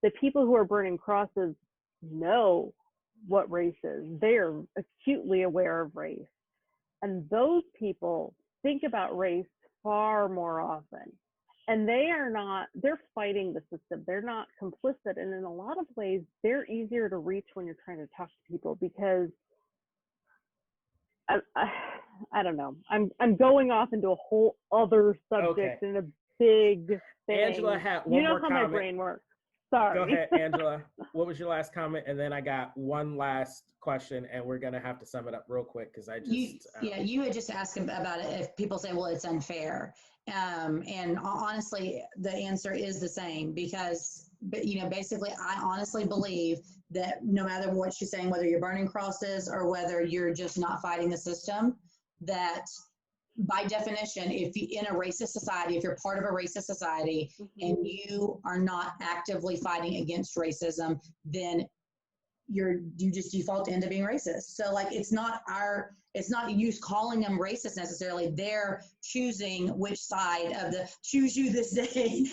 The people who are burning crosses know what race is. They are acutely aware of race. And those people think about race far more often. And they're fighting the system. They're not complicit. And in a lot of ways, they're easier to reach when you're trying to talk to people, because I don't know. I'm going off into a whole other subject and a big thing. Angela had one more comment. You know how my brain works. Sorry. Go ahead, Angela. What was your last comment? And then I got one last question, and we're going to have to sum it up real quick because I just... you had just asked about it. If people say, well, it's unfair. And honestly, the answer is the same, because, basically, I honestly believe that no matter what she's saying, whether you're burning crosses or whether you're just not fighting the system, that by definition, if you in a racist society, if you're part of a racist society and you are not actively fighting against racism, then you just default into being racist. So like, it's not you calling them racist necessarily. They're choosing which side of the choose you this day,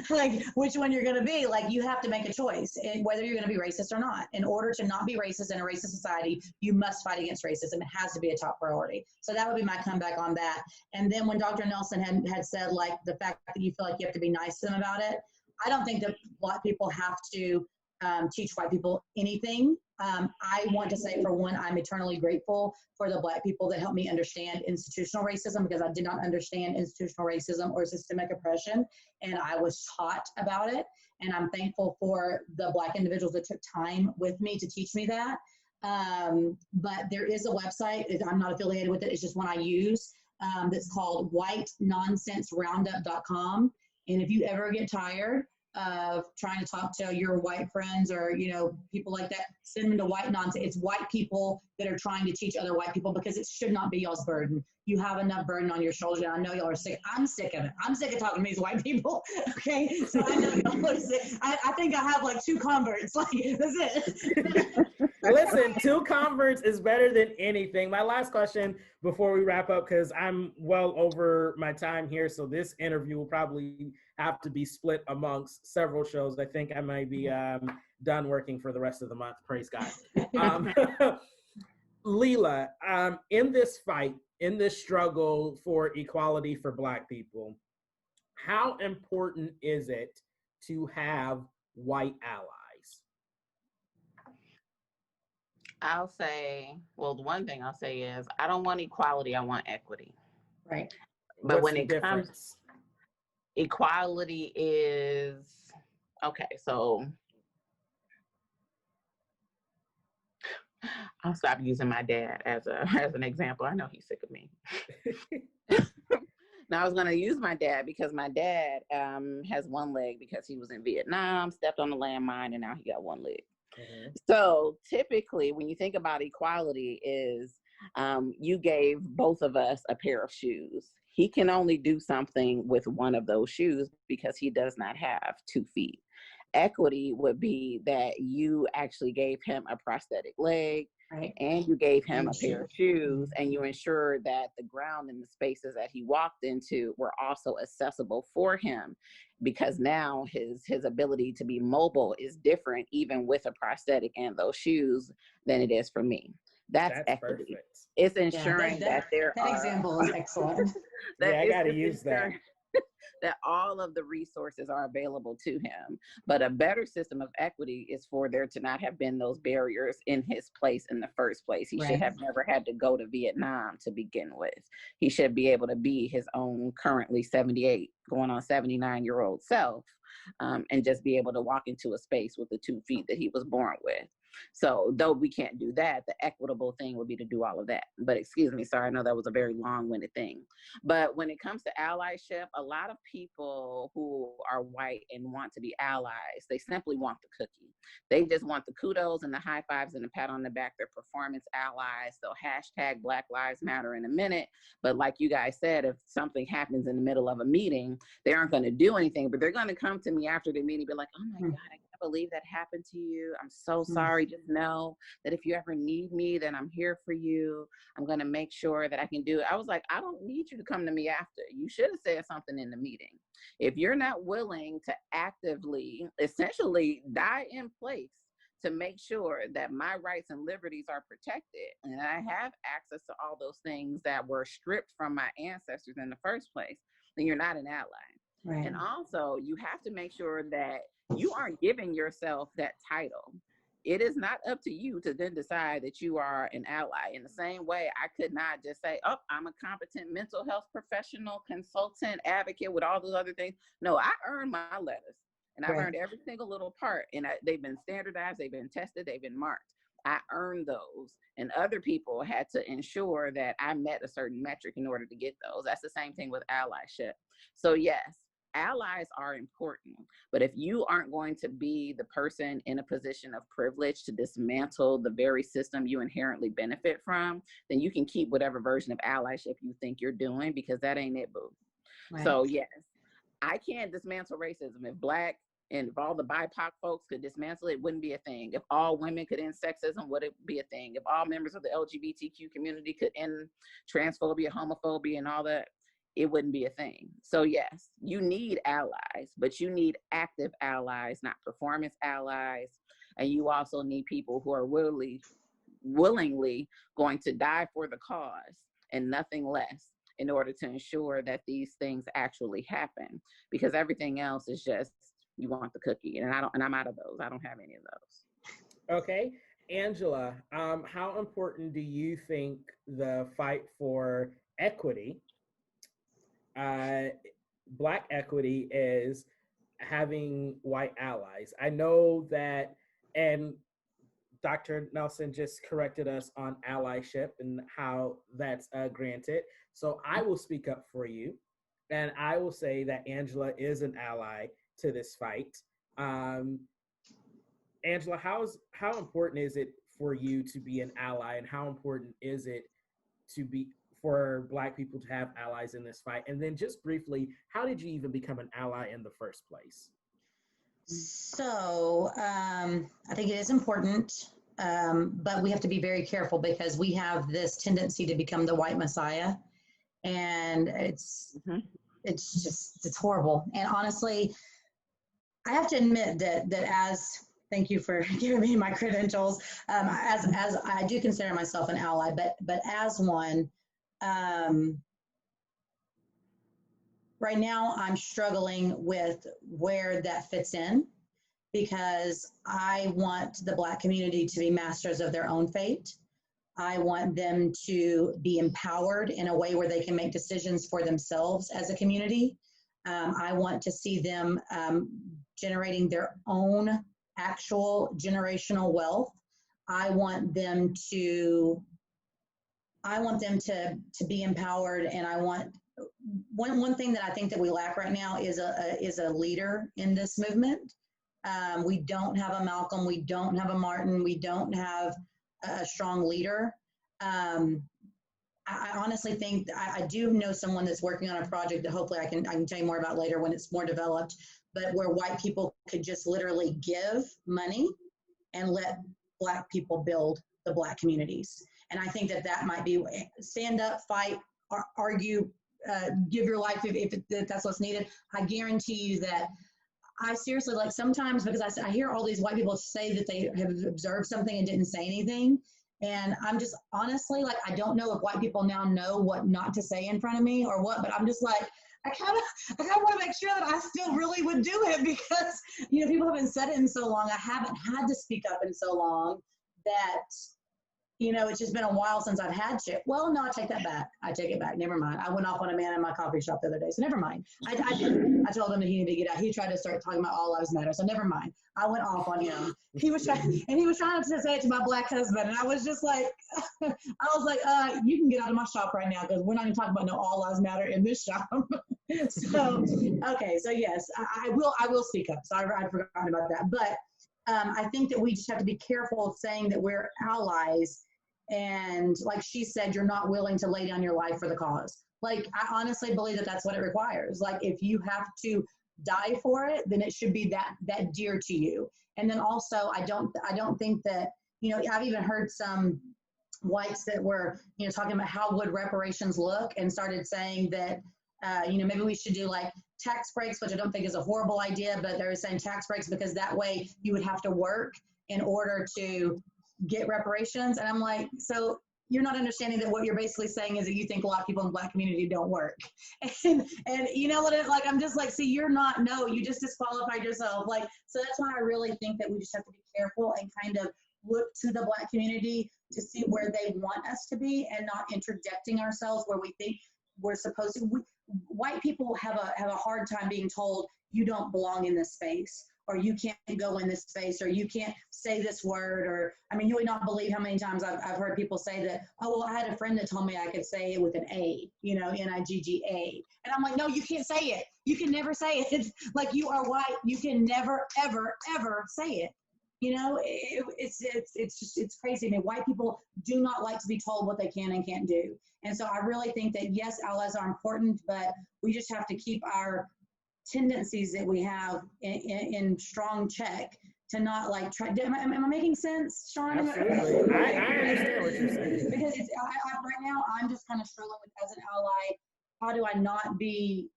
like which one you're going to be. Like, you have to make a choice, and whether you're going to be racist or not. In order to not be racist in a racist society, you must fight against racism. It has to be a top priority. So that would be my comeback on that. And then when Dr. Nelson had said, like, the fact that you feel like you have to be nice to them about it, I don't think that Black people have to teach white people anything. I want to say, for one, I'm eternally grateful for the Black people that helped me understand institutional racism, because I did not understand institutional racism or systemic oppression, and I was taught about it. And I'm thankful for the Black individuals that took time with me to teach me that. But there is a website, I'm not affiliated with it, it's just one I use, that's called whitenonsenseroundup.com. And if you ever get tired of trying to talk to your white friends or, people like that, send them to white nonsense. It's white people that are trying to teach other white people, because it should not be y'all's burden. You have enough burden on your shoulders, and I know y'all are sick. I'm sick of it. I'm sick of talking to these white people. Okay, so I know y'all are sick. I think I have like 2 converts. Like, that's it. Listen, 2 converts is better than anything. My last question before we wrap up, because I'm well over my time here, so this interview will probably have to be split amongst several shows. I think I might be done working for the rest of the month. Praise God. Leila, in this fight, in this struggle for equality for Black people, how important is it to have white allies? I'll say, well, the one thing I'll say is, I don't want equality, I want equity. Right. But What's when the it comes, equality is, okay, so I'll stop using my dad as an example. I know he's sick of me. Now, I was going to use my dad because my dad has one leg because he was in Vietnam, stepped on the landmine, and now he got one leg. Mm-hmm. So typically, when you think about equality, is you gave both of us a pair of shoes. he can only do something with one of those shoes because he does not have 2 feet. Equity would be that you actually gave him a prosthetic leg, Right. and you gave him And a pair of shoes, and you ensured that the ground and the spaces that he walked into were also accessible for him, because now his ability to be mobile is different even with a prosthetic and those shoes than it is for me. That's equity. Perfect. It's Yeah, ensuring that there That are example is excellent. that Yeah, I it's gotta just use that. ensuring that all of the resources are available to him. But a better system of equity is for there to not have been those barriers in his place in the first place. He should Right. have never had to go to Vietnam to begin with. He should be able to be his own currently 78, going on 79-year-old self, and just be able to walk into a space with the 2 feet that he was born with. So though we can't do that, the equitable thing would be to do all of that. But excuse me, sorry, I know that was a very long-winded thing. But when it comes to allyship, a lot of people who are white and want to be allies, they simply want the cookie. They just want the kudos and the high fives and the pat on the back. They're performance allies. They'll hashtag Black Lives Matter in a minute. But like you guys said, if something happens in the middle of a meeting, they aren't going to do anything, but they're going to come to me after the meeting and be like, oh my God, I can't believe that happened to you. I'm so sorry. Just know that if you ever need me, then I'm here for you. I'm going to make sure that I can do it. I was like, I don't need you to come to me after. You should have said something in the meeting. If you're not willing to actively, essentially die in place to make sure that my rights and liberties are protected, and I have access to all those things that were stripped from my ancestors in the first place, then you're not an ally. Right. And also, you have to make sure that you aren't giving yourself that title. It is not up to you to then decide that you are an ally. In the same way, I could not just say, oh, I'm a competent mental health professional, consultant, advocate with all those other things. No, I earned my letters, and I've earned every single little part, and they've been standardized, they've been tested, they've been marked. I earned those, and other people had to ensure that I met a certain metric in order to get those. That's the same thing with allyship. So yes, allies are important, but if you aren't going to be the person in a position of privilege to dismantle the very system you inherently benefit from, then you can keep whatever version of allyship you think you're doing, because that ain't it, boo. Right. So yes, I can't dismantle racism. If Black and if all the BIPOC folks could dismantle it, wouldn't be a thing. If all women could end sexism, would it be a thing? If all members of the LGBTQ community could end transphobia, homophobia, and all that, it wouldn't be a thing. So yes, you need allies, but you need active allies, not performance allies. And you also need people who are willingly going to die for the cause and nothing less, in order to ensure that these things actually happen. Because everything else is just, you want the cookie, and I'm out of those. I don't have any of those. Okay, Angela, how important do you think the fight for equity, Black equity, is having white allies? I know that, and Dr. Nelson just corrected us on allyship and how that's granted. So I will speak up for you, and I will say that Angela is an ally to this fight. Angela, how important is it for you to be an ally, and how important is it for Black people to have allies in this fight? And then just briefly, how did you even become an ally in the first place? So I think it is important, but we have to be very careful, because we have this tendency to become the white messiah, and it's horrible. And honestly, I have to admit that as, thank you for giving me my credentials, as I do consider myself an ally, but as one, right now I'm struggling with where that fits in, because I want the Black community to be masters of their own fate. I want them to be empowered in a way where they can make decisions for themselves as a community. I want to see them generating their own actual generational wealth. I want them to be empowered, and I want one thing that I think that we lack right now is a leader in this movement. We don't have a Malcolm, we don't have a Martin, we don't have a strong leader. I I honestly think I do know someone that's working on a project that hopefully I can tell you more about later when it's more developed, but where white people could just literally give money and let Black people build the Black communities. And I think that might be stand up, fight, argue, give your life if that's what's needed. I guarantee you that I seriously, like, sometimes, because I hear all these white people say that they have observed something and didn't say anything. And I'm just honestly, like, I don't know if white people now know what not to say in front of me or what, but I'm just like, I kind of want to make sure that I still really would do it, because, you know, people haven't said it in so long. I haven't had to speak up in so long that, you know, it's just been a while since I've had to. Well, no, I take that back. I take it back. Never mind. I went off on a man in my coffee shop the other day, so never mind. I didn't. I told him that he needed to get out. He tried to start talking about all lives matter, so never mind. I went off on him. He was trying to say it to my Black husband, and I was just like, you can get out of my shop right now, because we're not even talking about no all lives matter in this shop. So, okay, so yes, I will speak up. So I forgot about that, but I think that we just have to be careful of saying that we're allies. And like she said, you're not willing to lay down your life for the cause. Like, I honestly believe that that's what it requires. Like, if you have to die for it, then it should be that dear to you. And then also, I don't think that, you know, I've even heard some whites that were, you know, talking about how would reparations look, and started saying that, you know, maybe we should do like tax breaks, which I don't think is a horrible idea, but they're saying tax breaks because that way you would have to work in order to get reparations. And I'm like, so you're not understanding that what you're basically saying is that you think a lot of people in the Black community don't work. And you know what, like, I'm just like, see, you just disqualified yourself. Like, so that's why I really think that we just have to be careful and kind of look to the Black community to see where they want us to be, and not interjecting ourselves where we think we're supposed to. White people have a hard time being told you don't belong in this space, or you can't go in this space, or you can't say this word, or, I mean, you would not believe how many times I've heard people say that, oh, well, I had a friend that told me I could say it with an A, you know, Nigga. And I'm like, no, you can't say it. You can never say it. Like, you are white. You can never, ever, ever say it. You know, it's crazy. I mean, white people do not like to be told what they can and can't do. And so I really think that, yes, allies are important, but we just have to keep our tendencies that we have in strong check, to not like try. Am I making sense, Shaun? Absolutely. I understand what you're saying. Because right now I'm just kind of struggling with, as an ally, how do I not be,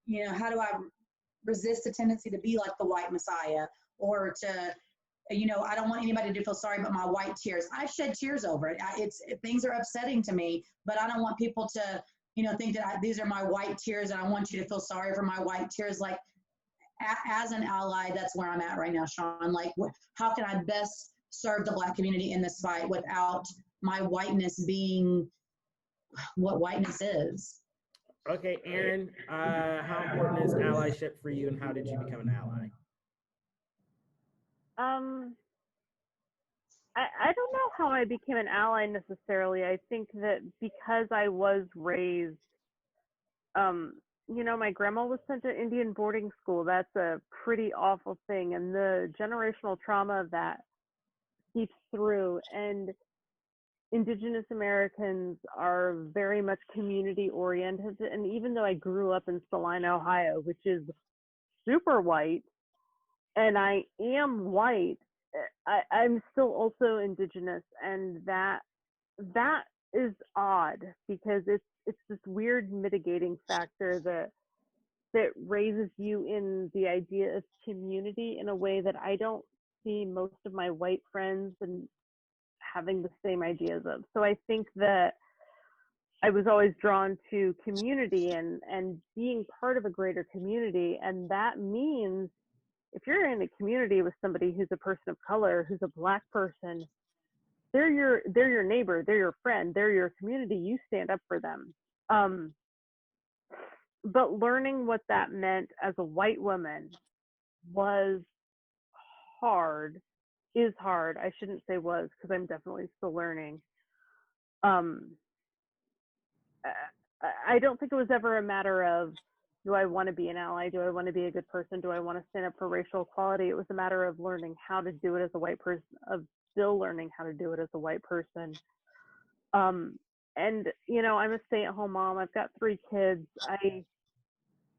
you know, how do I resist the tendency to be like the white messiah, or to, you know, I don't want anybody to feel sorry but my white tears. I've shed tears over it. Things are upsetting to me, but I don't want people to, you know, think that these are my white tears and I want you to feel sorry for my white tears. Like, as an ally, that's where I'm at right now, Shaun. Like, how can I best serve the Black community in this fight without my whiteness being what whiteness is? Okay, Erin, how important is allyship for you, and how did you become an ally? I don't know how I became an ally necessarily. I think that because I was raised, you know, my grandma was sent to Indian boarding school. That's a pretty awful thing. And the generational trauma of that seeps through. And Indigenous Americans are very much community oriented. And even though I grew up in Salina, Ohio, which is super white, and I am white, I'm still also Indigenous, and that is odd, because it's this weird mitigating factor that raises you in the idea of community in a way that I don't see most of my white friends and having the same ideas of. So I think that I was always drawn to community and being part of a greater community, and that means if you're in a community with somebody who's a person of color, who's a Black person, they're your neighbor, they're your friend, they're your community. You stand up for them. But learning what that meant as a white woman was hard, is hard. I shouldn't say was, because I'm definitely still learning. I don't think it was ever a matter of, do I want to be an ally? Do I want to be a good person? Do I want to stand up for racial equality? It was a matter of learning how to do it as a white person, of still learning how to do it as a white person. And, you know, I'm a stay-at-home mom. I've got 3 kids.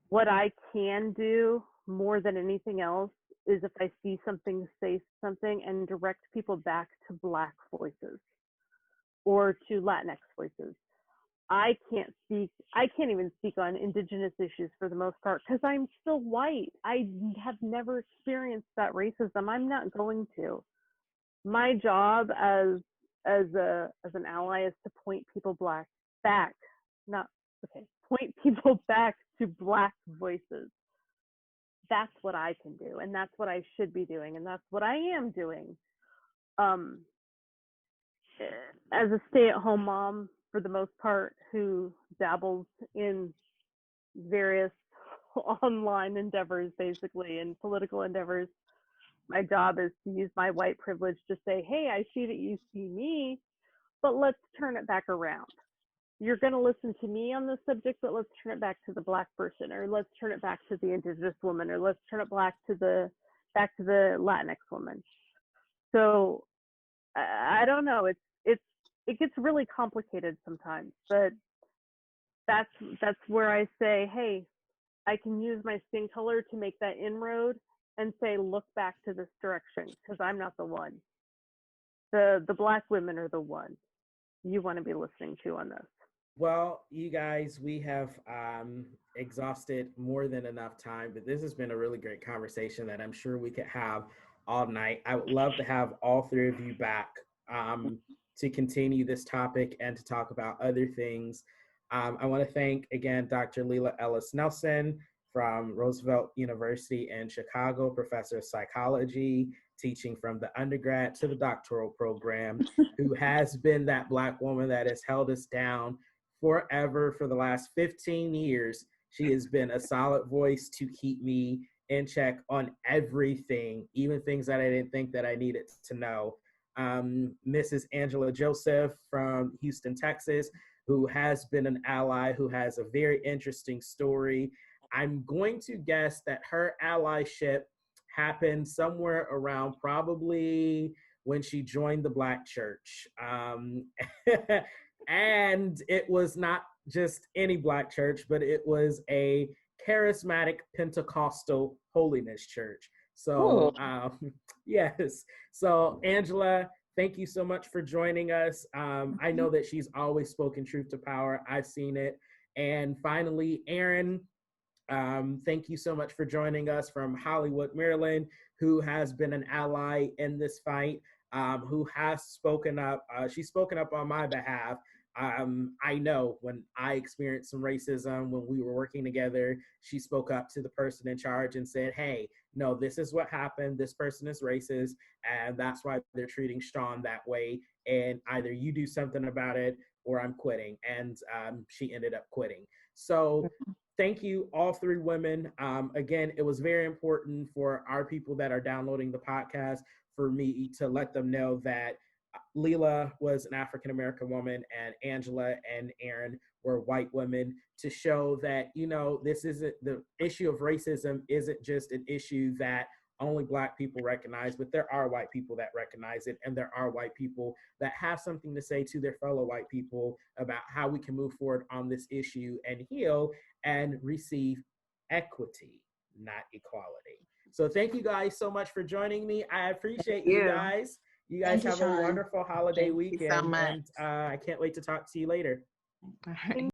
What I can do more than anything else is if I see something, say something, and direct people back to Black voices or to Latinx voices. I can't even speak on Indigenous issues for the most part because I'm still white. I have never experienced that racism. I'm not going to. My job as an ally is to point people point people back to Black voices. That's what I can do, and that's what I should be doing, and that's what I am doing. As a stay-at-home mom, for the most part, who dabbles in various online endeavors, basically, and political endeavors, my job is to use my white privilege to say, hey, I see that you see me, but let's turn it back around. You're going to listen to me on this subject, but let's turn it back to the Black person, or let's turn it back to the Indigenous woman, or let's turn it back to the Latinx woman. So I don't know. It gets really complicated sometimes, but that's where I say, hey, I can use my skin color to make that inroad and say, look back to this direction, because I'm not the one. The Black women are the one you want to be listening to on this. Well, you guys, we have exhausted more than enough time, but this has been a really great conversation that I'm sure we could have all night. I would love to have all 3 of you back to continue this topic and to talk about other things. I want to thank, again, Dr. Leila Ellis-Nelson from Roosevelt University in Chicago, professor of psychology, teaching from the undergrad to the doctoral program, who has been that Black woman that has held us down forever for the last 15 years. She has been a solid voice to keep me in check on everything, even things that I didn't think that I needed to know. Mrs. Angela Joseph from Houston, Texas, who has been an ally, who has a very interesting story. I'm going to guess that her allyship happened somewhere around probably when she joined the Black church. And it was not just any Black church, but it was a charismatic Pentecostal holiness church. So, yes. So, Angela, thank you so much for joining us. I know that she's always spoken truth to power. I've seen it. And finally, Erin, thank you so much for joining us from Hollywood, Maryland, who has been an ally in this fight, who has spoken up. She's spoken up on my behalf. I know when I experienced some racism when we were working together, she spoke up to the person in charge and said, hey, no, this is what happened. This person is racist, and that's why they're treating Shaun that way. And either you do something about it or I'm quitting. And she ended up quitting. So thank you, all 3 women. Again, it was very important for our people that are downloading the podcast for me to let them know that Leila was an African-American woman and Angela and Erin were white women, to show that, you know, this isn't, the issue of racism isn't just an issue that only Black people recognize, but there are white people that recognize it, and there are white people that have something to say to their fellow white people about how we can move forward on this issue and heal and receive equity, not equality. So thank you guys so much for joining me. I appreciate you guys. You guys have a wonderful holiday weekend, and I can't wait to talk to you later. All right.